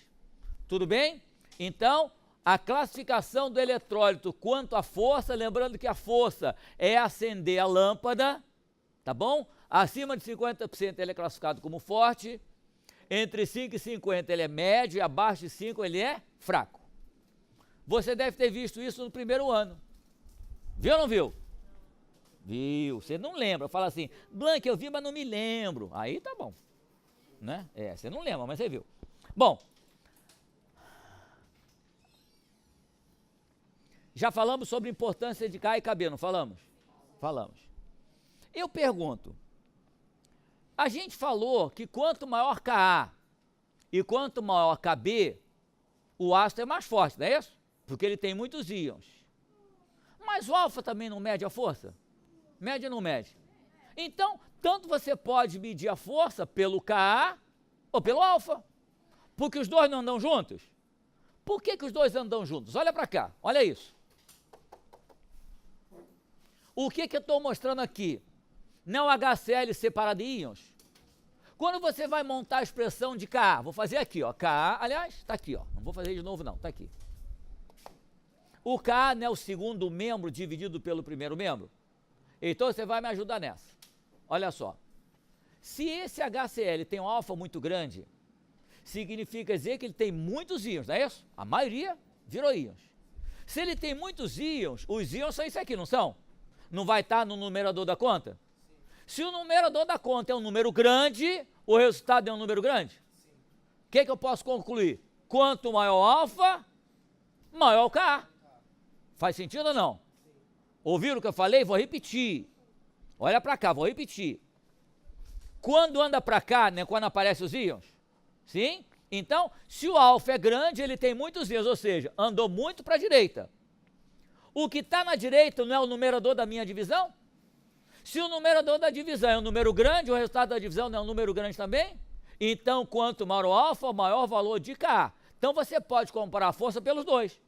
Tudo bem? Então, a classificação do eletrólito quanto à força, lembrando que a força é acender a lâmpada, tá bom? Acima de 50% ele é classificado como forte, entre 5 e 50 ele é médio e abaixo de 5 ele é fraco. Você deve ter visto isso no primeiro ano. Viu ou não viu? Viu, você não lembra, fala assim, Blank, eu vi, mas não me lembro. Aí tá bom, né? Você não lembra, mas você viu. Bom, já falamos sobre a importância de K e KB, não falamos? Falamos. Eu pergunto, A gente falou que quanto maior Ka e quanto maior Kb, o ácido é mais forte, não é isso? Porque ele tem muitos íons. Mas o alfa também não mede a força? Mede ou não mede? Então, tanto você pode medir a força pelo Ka ou pelo alfa, porque os dois não andam juntos. Por que os dois andam juntos? Olha para cá, olha isso. O que eu estou mostrando aqui? Não HCl separado em íons. Quando você vai montar a expressão de Ka, vou fazer aqui, ó, Ka, aliás, está aqui, ó, não vou fazer de novo não, está aqui. O Ka é o segundo membro dividido pelo primeiro membro. Então você vai me ajudar nessa. Olha só. Se esse HCl tem um alfa muito grande, significa dizer que ele tem muitos íons, não é isso? A maioria virou íons. Se ele tem muitos íons, os íons são isso aqui, não são? Não vai estar no numerador da conta? Se o numerador da conta é um número grande, o resultado é um número grande? O que eu posso concluir? Quanto maior o alfa, maior o Ka. Faz sentido ou não? Ouviram o que eu falei? Vou repetir. Olha para cá, vou repetir. Quando anda para cá, né, quando aparecem os íons? Sim? Então, se o alfa é grande, ele tem muitos íons, ou seja, andou muito para a direita. O que está na direita não é o numerador da minha divisão? Se o numerador da divisão é um número grande, o resultado da divisão não é um número grande também? Então, quanto maior o alfa, maior o valor de Ka. Então, você pode comparar a força pelos dois.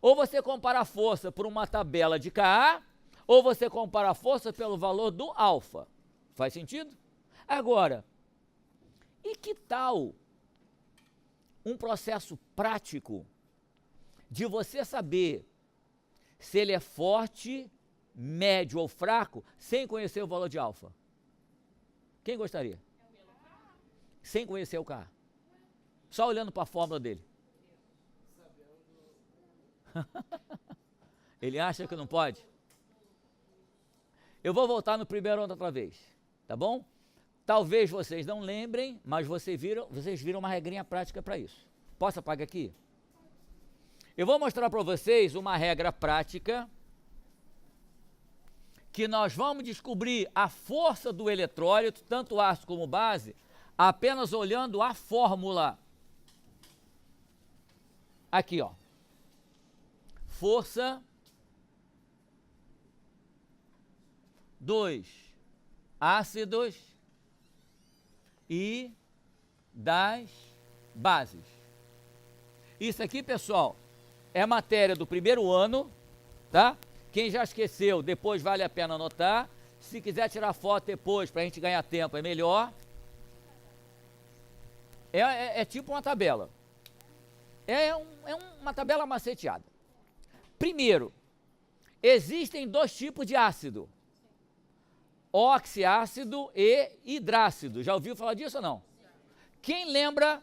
Ou você compara a força por uma tabela de Ka, ou você compara a força pelo valor do alfa. Faz sentido? Agora, e que tal um processo prático de você saber se ele é forte, médio ou fraco, sem conhecer o valor de alfa? Quem gostaria? Sem conhecer o Ka. Só olhando para a fórmula dele. Ele acha que não pode? Eu vou voltar no primeiro ano outra vez, tá bom? Talvez vocês não lembrem, mas vocês viram uma regrinha prática para isso. Posso apagar aqui? Eu vou mostrar para vocês uma regra prática que nós vamos descobrir a força do eletrólito, tanto ácido como base, apenas olhando a fórmula. Aqui, ó. Força dos ácidos e das bases. Isso aqui, pessoal, é matéria do primeiro ano, tá? Quem já esqueceu, depois vale a pena anotar. Se quiser tirar foto depois, para a gente ganhar tempo, é melhor. É tipo uma tabela. É uma tabela maceteada. Primeiro, existem dois tipos de ácido. Oxiácido e hidrácido. Já ouviu falar disso ou não? Quem lembra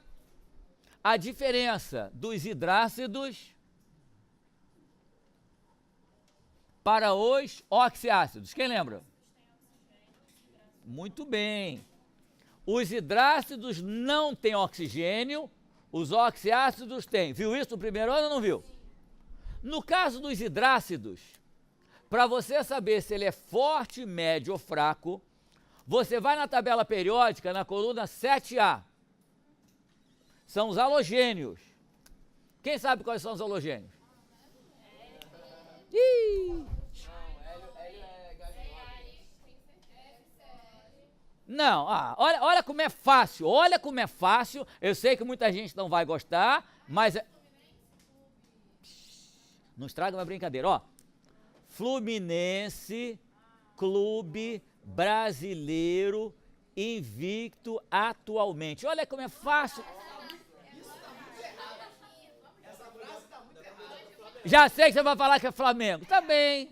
a diferença dos hidrácidos para os oxiácidos? Quem lembra? Muito bem. Os hidrácidos não têm oxigênio, os oxiácidos têm. Viu isso no primeiro ano ou não viu? No caso dos hidrácidos, para você saber se ele é forte, médio ou fraco, você vai na tabela periódica, na coluna 7A. São os halogênios. Quem sabe quais são os halogênios? Ih! Não, olha como é fácil, olha como é fácil. Eu sei que muita gente não vai gostar, mas... Não estraga uma brincadeira, ó. Fluminense, clube brasileiro invicto atualmente. Olha como é fácil. Já sei que você vai falar que é Flamengo. Tá bem.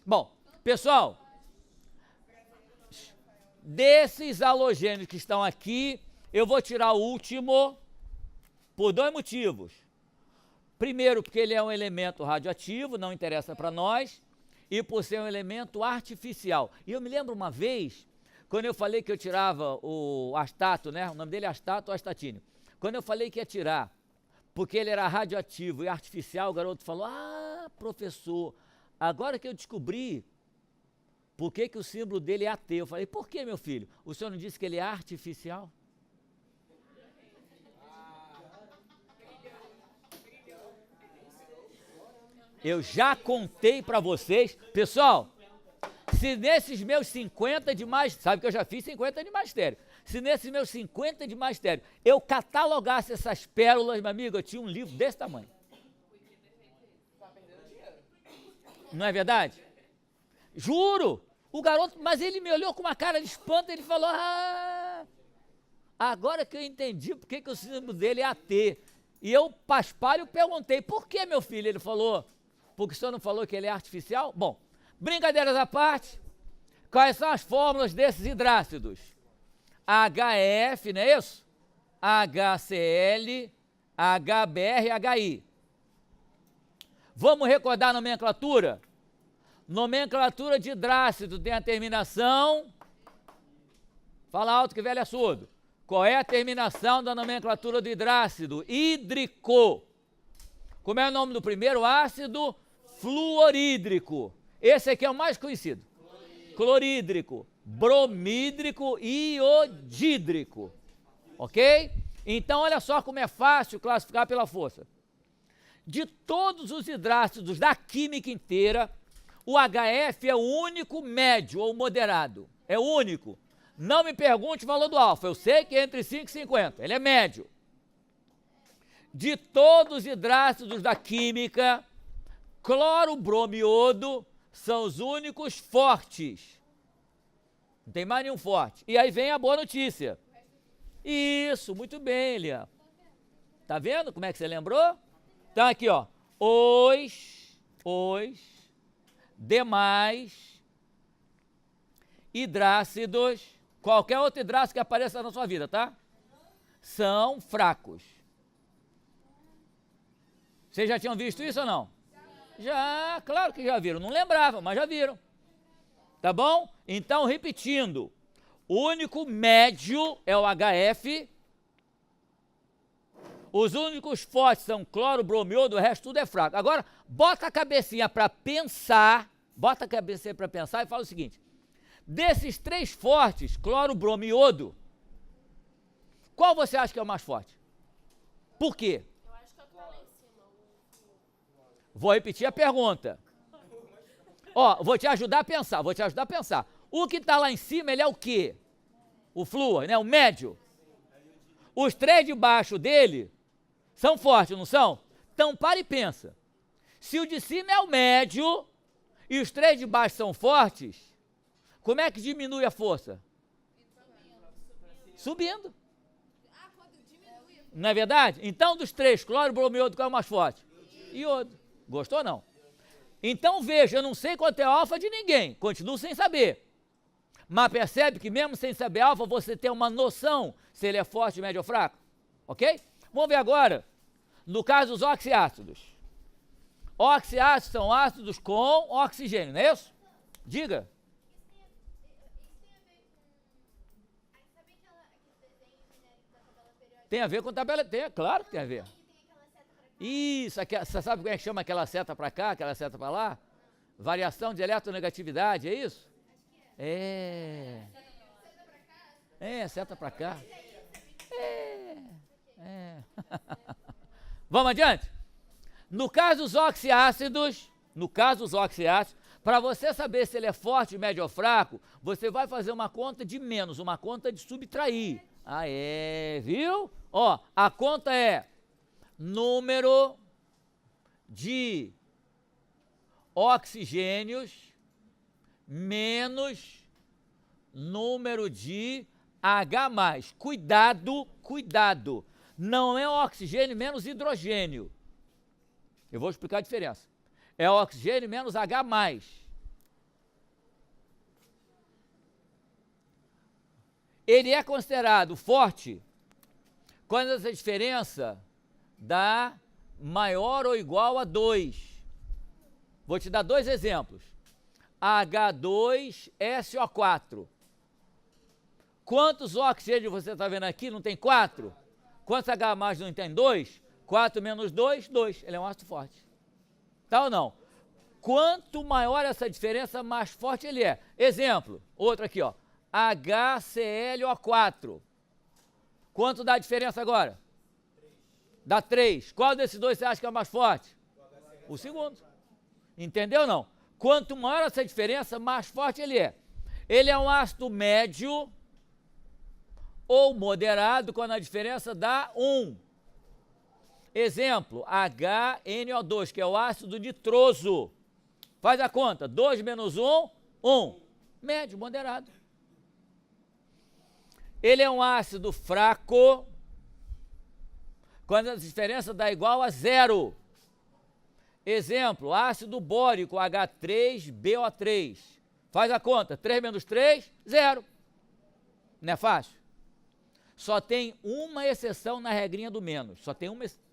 Bom, pessoal, desses halogênios que estão aqui, eu vou tirar o último por dois motivos. Primeiro, porque ele é um elemento radioativo, não interessa para nós, e por ser um elemento artificial. E eu me lembro uma vez, quando eu falei que eu tirava o astato, né? O nome dele é astato ou astatínio. Quando eu falei que ia tirar, porque ele era radioativo e artificial, o garoto falou: ah, professor, agora que eu descobri por que o símbolo dele é AT? Eu falei, por que, meu filho? O senhor não disse que ele é artificial? Eu já contei para vocês, pessoal, se nesses meus 50 de magistério, sabe que eu já fiz 50 de magistério, se nesses meus 50 de magistério eu catalogasse essas pérolas, meu amigo, eu tinha um livro desse tamanho. Não é verdade? Juro! O garoto, mas ele me olhou com uma cara de espanto, ele falou, agora que eu entendi por que o símbolo dele é AT. E eu, paspalho, perguntei, por que, meu filho? Ele falou, porque o senhor não falou que ele é artificial? Bom, brincadeiras à parte, quais são as fórmulas desses hidrácidos? HF, não é isso? HCl, HBr, HI. Vamos recordar a nomenclatura? Nomenclatura de hidrácido tem a terminação... Fala alto que velho é surdo. Qual é a terminação da nomenclatura do hidrácido? Hídrico. Como é o nome do primeiro ácido? Fluorídrico. Esse aqui é o mais conhecido. Clorídrico. Bromídrico e iodídrico. Ok? Então, olha só como é fácil classificar pela força. De todos os hidrácidos da química inteira, o HF é o único médio ou moderado. É o único. Não me pergunte o valor do alfa. Eu sei que é entre 5 e 50. Ele é médio. De todos os hidrácidos da química, cloro, bromo e iodo são os únicos fortes. Não tem mais nenhum forte. E aí vem a boa notícia. Isso, muito bem, Elian. Tá vendo como é que você lembrou? Então aqui, ó. Os demais hidrácidos, qualquer outro hidrácido que apareça na sua vida, tá? São fracos. Vocês já tinham visto isso ou não? Já, claro que já viram. Não lembrava, mas já viram. Tá bom? Então, repetindo. O único médio é o HF. Os únicos fortes são cloro, bromo e iodo, o resto tudo é fraco. Agora, bota a cabecinha para pensar, e fala o seguinte. Desses três fortes, cloro, bromo e iodo, qual você acha que é o mais forte? Por quê? Eu acho que é o que tá lá em cima. Vou repetir a pergunta. Ó, vou te ajudar a pensar. O que está lá em cima, ele é o quê? O flúor, né? O médio. Os três de baixo dele são fortes, não são? Então, para e pensa. Se o de cima é o médio e os três de baixo são fortes, como é que diminui a força? Subindo. Não é verdade? Então, dos três, cloro, bromo e iodo, qual é o mais forte? Iodo. Gostou ou não? Então, veja, eu não sei quanto é alfa de ninguém, continuo sem saber. Mas percebe que mesmo sem saber alfa, você tem uma noção se ele é forte, médio ou fraco? Ok? Vamos ver agora, no caso dos oxiácidos. Oxiácidos são ácidos com oxigênio, não é isso? Diga. Tem a ver com tabela, tem, claro que tem a ver. Isso, você sabe como é que chama aquela seta para cá, aquela seta para lá? Variação de eletronegatividade, é isso? É. Seta para cá. Vamos adiante? No caso dos oxiácidos, para você saber se ele é forte, médio ou fraco, você vai fazer uma conta de menos, uma conta de subtrair. Viu? Ó, a conta é número de oxigênios menos número de H+. Cuidado. Não é oxigênio menos hidrogênio. Eu vou explicar a diferença. É oxigênio menos H+. Ele é considerado forte quando essa diferença dá maior ou igual a 2. Vou te dar dois exemplos. H2SO4. Quantos oxigênios você está vendo aqui? Não tem 4? Quantos H+ não tem 2? 4 menos 2, 2. Ele é um ácido forte. Tá ou não? Quanto maior essa diferença, mais forte ele é. Exemplo, outro aqui, ó. HClO4. Quanto dá a diferença agora? 3. Dá 3. Qual desses dois você acha que é o mais forte? O segundo. Entendeu ou não? Quanto maior essa diferença, mais forte ele é. Ele é um ácido médio ou moderado quando a diferença dá 1. Exemplo, HNO2, que é o ácido nitroso. Faz a conta. 2 menos 1, 1. Médio, moderado. Ele é um ácido fraco quando a diferença dá igual a 0. Exemplo, ácido bórico, H3BO3. Faz a conta. 3 menos 3, 0. Não é fácil? Só tem uma exceção na regrinha do menos. Só tem uma exceção.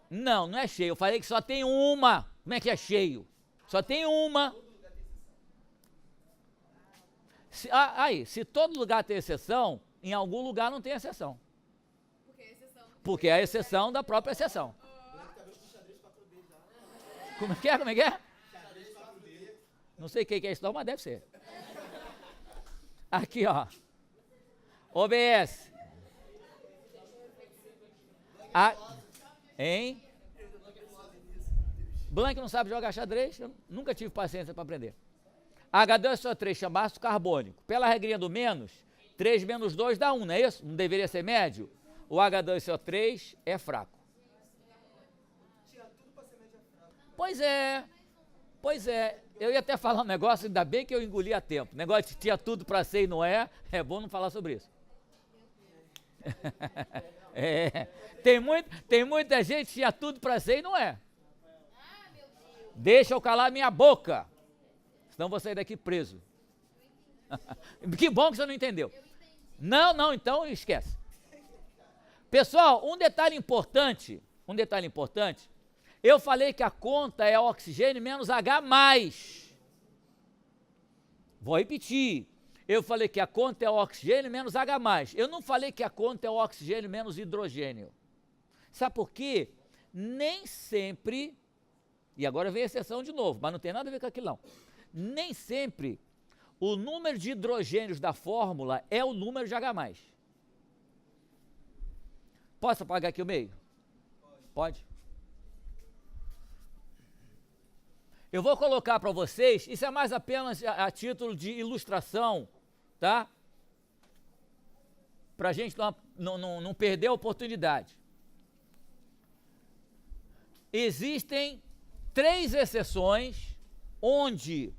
Não, não é cheio. Eu falei que só tem uma. Como é que é cheio? Só tem uma. Se todo lugar tem exceção, em algum lugar não tem exceção. Porque é a exceção da própria exceção. Como é que é? Como é que é? Não sei o que é isso não, mas deve ser. Aqui, ó. OBS. Hein? Blank não sabe jogar xadrez? Eu nunca tive paciência para aprender. H2SO3 chama ácido carbônico. Pela regrinha do menos, 3 menos 2 dá 1, não é isso? Não deveria ser médio? O H2SO3 é fraco. Pois é. Pois é. Eu ia até falar um negócio, ainda bem que eu engoli a tempo. Negócio de tinha tudo para ser e não é bom não falar sobre isso. Tem muita gente que tinha tudo para ser e não é. Deixa eu calar minha boca. Senão vou sair daqui preso. Que bom que você não entendeu. Não, então esquece. Pessoal, um detalhe importante, eu falei que a conta é oxigênio menos H+. Vou repetir. Eu falei que a conta é oxigênio menos H+. Eu não falei que a conta é oxigênio menos hidrogênio. Sabe por quê? Nem sempre, e agora vem a exceção de novo, mas não tem nada a ver com aquilo não. Nem sempre o número de hidrogênios da fórmula é o número de H+. Posso apagar aqui o meio? Pode. Eu vou colocar para vocês, isso é mais apenas a título de ilustração, tá? Para a gente não perder a oportunidade. Existem 3 exceções onde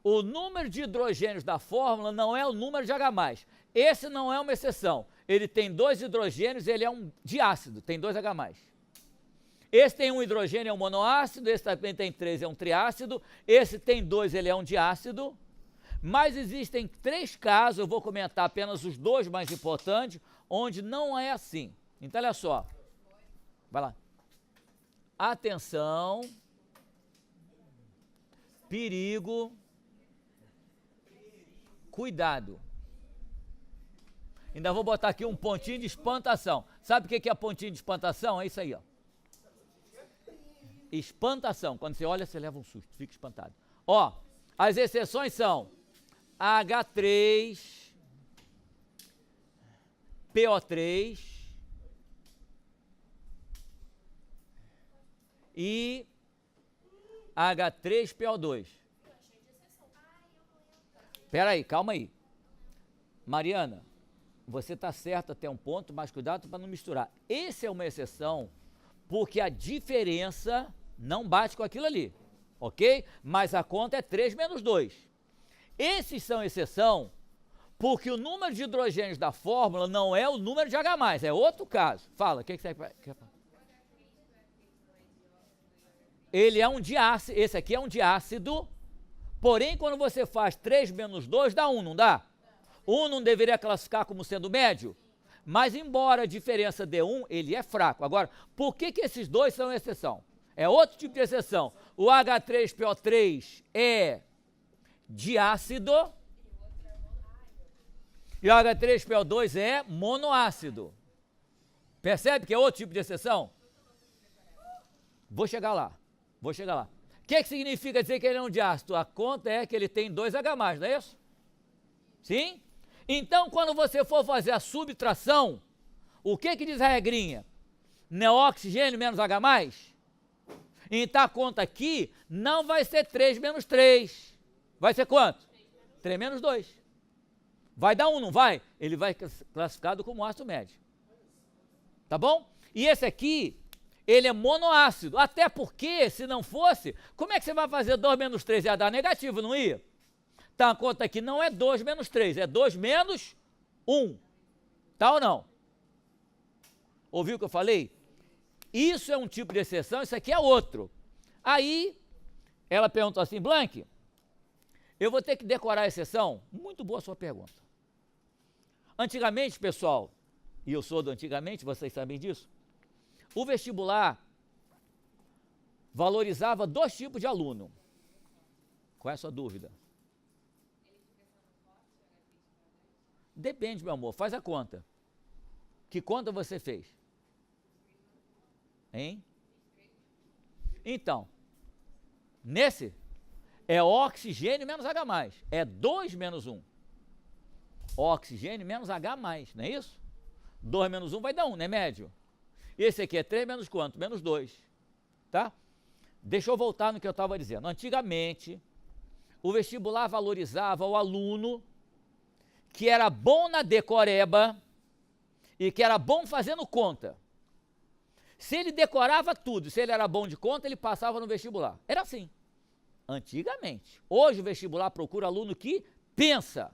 o número de hidrogênios da fórmula não é o número de H+. Esse não é uma exceção. Ele tem 2 hidrogênios, ele é um diácido, tem 2 H+. Esse tem 1 hidrogênio, é um monoácido, esse também tem 3, é um triácido, esse tem 2, ele é um diácido, mas existem 3 casos, eu vou comentar apenas os 2 mais importantes, onde não é assim. Então, olha só, vai lá. Atenção, perigo, cuidado. Ainda vou botar aqui um pontinho de espantação. Sabe o que é pontinho de espantação? É isso aí, ó. Espantação. Quando você olha, você leva um susto, fica espantado. Ó, as exceções são H3, PO3 e H3PO2. Espera aí, calma aí. Mariana, você está certo até um ponto, mas cuidado para não misturar. Esse é uma exceção porque a diferença não bate com aquilo ali, ok? Mas a conta é 3 menos 2. Esses são exceção porque o número de hidrogênios da fórmula não é o número de H+, é outro caso. Fala, o que você quer falar? Ele é um diácido, esse aqui é um diácido, porém quando você faz 3 menos 2 dá 1, não dá? 1 não deveria classificar como sendo médio? Mas embora a diferença dê 1, ele é fraco. Agora, por que esses dois são exceção? É outro tipo de exceção. O H3PO3 é diácido e o H3PO2 é monoácido. Percebe que é outro tipo de exceção? Vou chegar lá. O que significa dizer que ele é um diácido? A conta é que ele tem 2H+, não é isso? Sim? Então, quando você for fazer a subtração, o que diz a regrinha? Não é oxigênio menos H+? Então, a conta aqui não vai ser 3 menos 3. Vai ser quanto? 3 menos 2. Vai dar 1, não vai? Ele vai classificado como ácido médio. Tá bom? E esse aqui, ele é monoácido. Até porque, se não fosse, como é que você vai fazer 2 menos 3? Ia dar negativo, não ia? Então, a conta aqui não é 2 menos 3, é 2 menos 1. Tá ou não? Ouviu o que eu falei? Isso é um tipo de exceção, isso aqui é outro. Aí, ela perguntou assim, Blank, eu vou ter que decorar a exceção? Muito boa a sua pergunta. Antigamente, pessoal, e eu sou do antigamente, vocês sabem disso, o vestibular valorizava 2 tipos de aluno. Qual é a sua dúvida? Depende, meu amor, faz a conta. Que conta você fez? Hein? Então, nesse é oxigênio menos H+, é 2 menos 1. Oxigênio menos H+, não é isso? 2 menos 1 vai dar 1, não é médio? Esse aqui é 3 menos quanto? Menos 2, tá? Deixa eu voltar no que eu estava dizendo. Antigamente, o vestibular valorizava o aluno que era bom na decoreba e que era bom fazendo conta. Se ele decorava tudo, se ele era bom de conta, ele passava no vestibular. Era assim, antigamente. Hoje o vestibular procura aluno que pensa.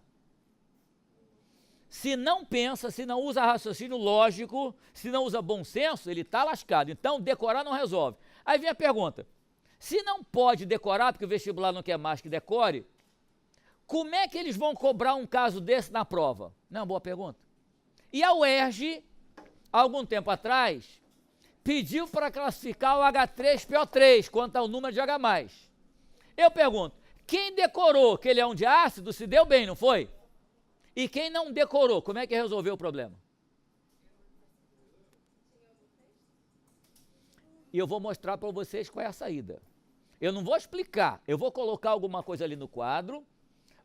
Se não pensa, se não usa raciocínio lógico, se não usa bom senso, ele está lascado. Então, decorar não resolve. Aí vem a pergunta, se não pode decorar, porque o vestibular não quer mais que decore, como é que eles vão cobrar um caso desse na prova? Não é uma boa pergunta? E a UERJ, algum tempo atrás, pediu para classificar o H3PO3 quanto ao número de H+. Eu pergunto, quem decorou que ele é um diácido se deu bem, não foi? E quem não decorou, como é que resolveu o problema? E eu vou mostrar para vocês qual é a saída. Eu não vou explicar, eu vou colocar alguma coisa ali no quadro,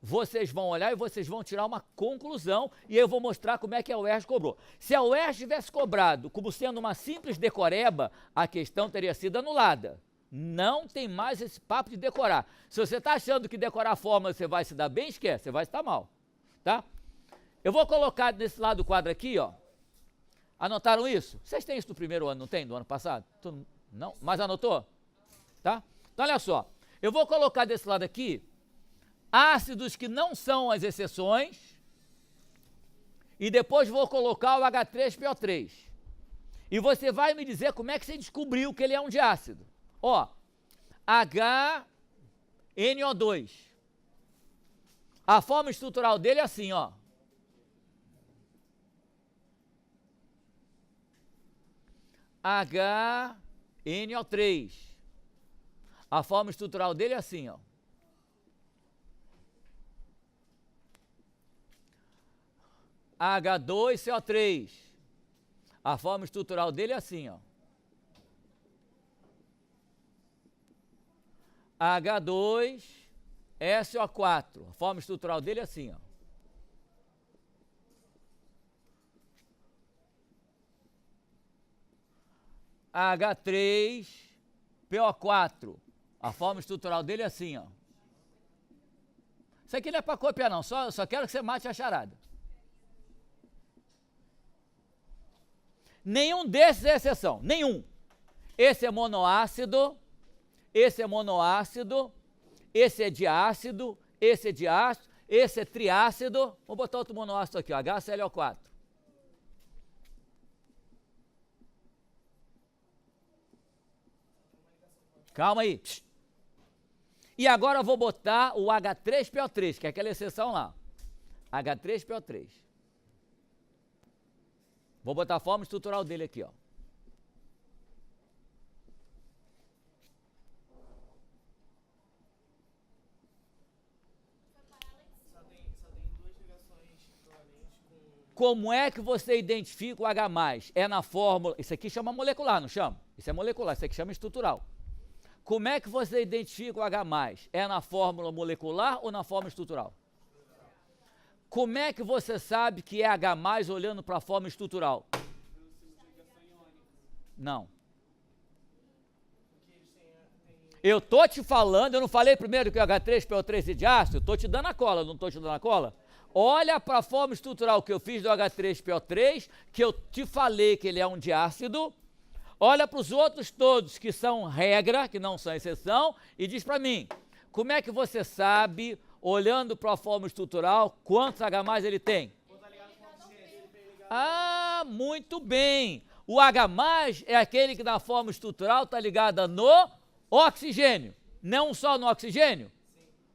vocês vão olhar e vocês vão tirar uma conclusão e eu vou mostrar como é que a UERJ cobrou. Se a UERJ tivesse cobrado como sendo uma simples decoreba, a questão teria sido anulada. Não tem mais esse papo de decorar. Se você está achando que decorar a fórmula você vai se dar bem, esquece, você vai se dar mal, tá? Eu vou colocar desse lado do quadro aqui, ó. Anotaram isso? Vocês têm isso do primeiro ano, não tem? Do ano passado? Não? Mas anotou? Tá? Então, olha só. Eu vou colocar desse lado aqui ácidos que não são as exceções e depois vou colocar o H3PO3. E você vai me dizer como é que você descobriu que ele é um diácido. Ó, HNO2. A forma estrutural dele é assim, ó. HNO3. A forma estrutural dele é assim, ó. H2CO3. A forma estrutural dele é assim, ó. H2SO4. A forma estrutural dele é assim, ó. H3PO4. A forma estrutural dele é assim, ó. Isso aqui não é para copiar, não. Só quero que você mate a charada. Nenhum desses é exceção. Nenhum. Esse é monoácido. Esse é monoácido. Esse é diácido. Esse é diácido. Esse é triácido. Vou botar outro monoácido aqui, ó. HClO4. Calma aí. Psst. E agora eu vou botar o H3PO3, que é aquela exceção lá. H3PO3. Vou botar a forma estrutural dele aqui, ó. Só tem duas ligações covalentes Como é que você identifica o H+? É na fórmula, isso aqui chama molecular, não chama? Isso é molecular, isso aqui chama estrutural. Como é que você identifica o H+? É na fórmula molecular ou na fórmula estrutural? Como é que você sabe que é H+, olhando para a forma estrutural? Não. Eu tô te falando, eu não falei primeiro que o H3PO3 é de ácido, eu tô te dando a cola, não tô te dando a cola? Olha para a forma estrutural que eu fiz do H3PO3, que eu te falei que ele é um diácido. Olha para os outros todos que são regra, que não são exceção, e diz para mim, como é que você sabe, olhando para a forma estrutural, quantos H+ ele tem? Ah, muito bem. O H+ é aquele que na forma estrutural está ligado no oxigênio. Não só no oxigênio?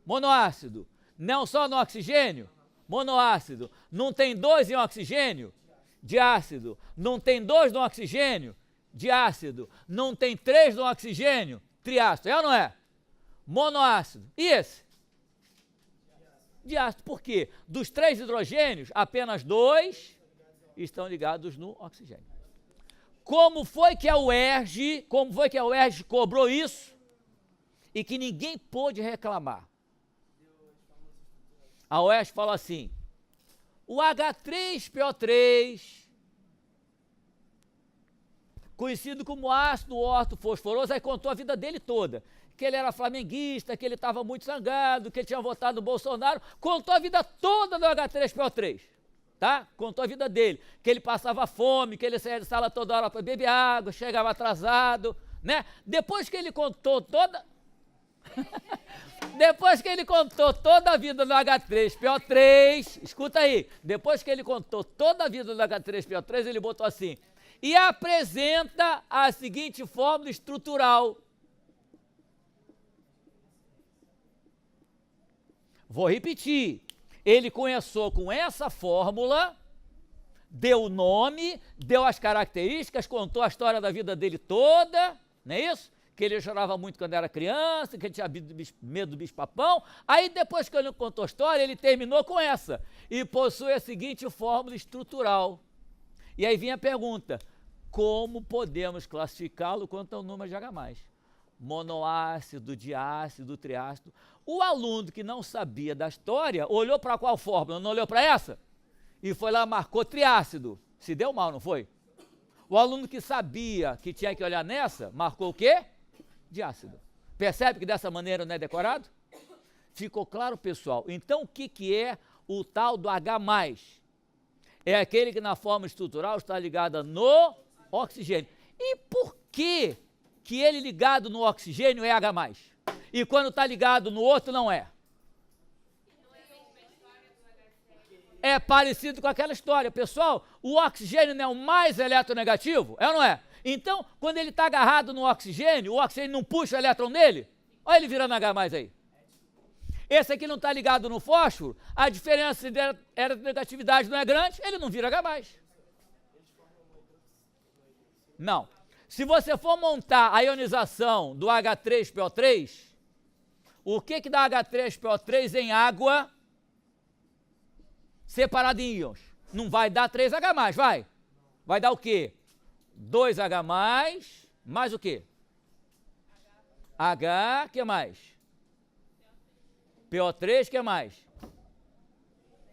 Monoácido. Não só no oxigênio? Monoácido. Não tem 2 em oxigênio? Diácido. Não tem 2 no oxigênio? Diácido. Não tem 3 no oxigênio? Triácido. É ou não é? Monoácido. E esse? Diácido. Por quê? Dos 3 hidrogênios, apenas 2 estão ligados no oxigênio. Como foi que a UERJ cobrou isso e que ninguém pôde reclamar? A UERJ fala assim, o H3PO3, conhecido como ácido ortofosforoso, aí contou a vida dele toda, que ele era flamenguista, que ele estava muito zangado, que ele tinha votado no Bolsonaro, contou a vida toda do H3PO3, tá? Contou a vida dele, que ele passava fome, que ele saía de sala toda hora para beber água, chegava atrasado, né? Depois que ele contou toda... Depois que ele contou toda a vida do H3PO3, escuta aí, depois que ele contou toda a vida do H3PO3, ele botou assim, e apresenta a seguinte fórmula estrutural. Vou repetir, ele começou com essa fórmula, deu o nome, deu as características, contou a história da vida dele toda, não é isso? Que ele chorava muito quando era criança, que ele tinha medo do bicho-papão. Aí, depois que ele contou a história, ele terminou com essa. E possui a seguinte fórmula estrutural. E aí vinha a pergunta, como podemos classificá-lo quanto ao número de H+? Monoácido, diácido, triácido. O aluno que não sabia da história, olhou para qual fórmula? Não olhou para essa? E foi lá, marcou triácido. Se deu mal, não foi? O aluno que sabia que tinha que olhar nessa, marcou o quê? Diácido. Percebe que dessa maneira não é decorado? Ficou claro, pessoal? Então, o que é o tal do H+? É aquele que na forma estrutural está ligado no oxigênio. E por que ele ligado no oxigênio é H+? E quando está ligado no outro não é? É parecido com aquela história. Pessoal, o oxigênio não é o mais eletronegativo? É ou não é? Então, quando ele está agarrado no oxigênio, o oxigênio não puxa o elétron dele? Olha ele virando H+ aí. Esse aqui não está ligado no fósforo, a diferença de eletronegatividade não é grande, ele não vira H+. Não. Se você for montar a ionização do H3PO3, o que dá H3PO3 em água separado em íons? Não vai dar 3H+, vai? Vai dar o quê? 2H+, mais o quê? H, que mais? PO3, que mais?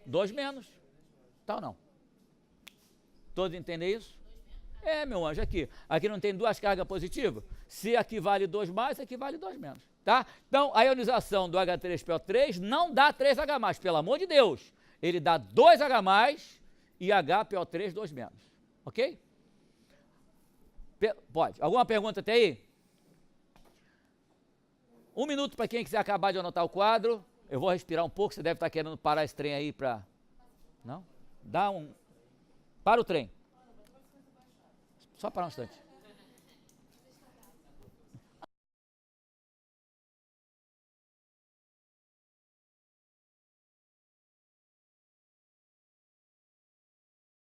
2 menos. Tá ou não? Todos entendem isso? É, meu anjo, aqui. Aqui não tem 2 cargas positivas? Se aqui vale 2 mais, aqui vale 2 menos. Tá? Então, a ionização do H3PO3 não dá 3H+, pelo amor de Deus. Ele dá 2H+, e HPO3 2 menos. Ok? Pode. Alguma pergunta até aí? 1 minuto para quem quiser acabar de anotar o quadro. Eu vou respirar um pouco, você deve estar querendo parar esse trem aí para... Não? Dá um... Para o trem. Só parar um instante.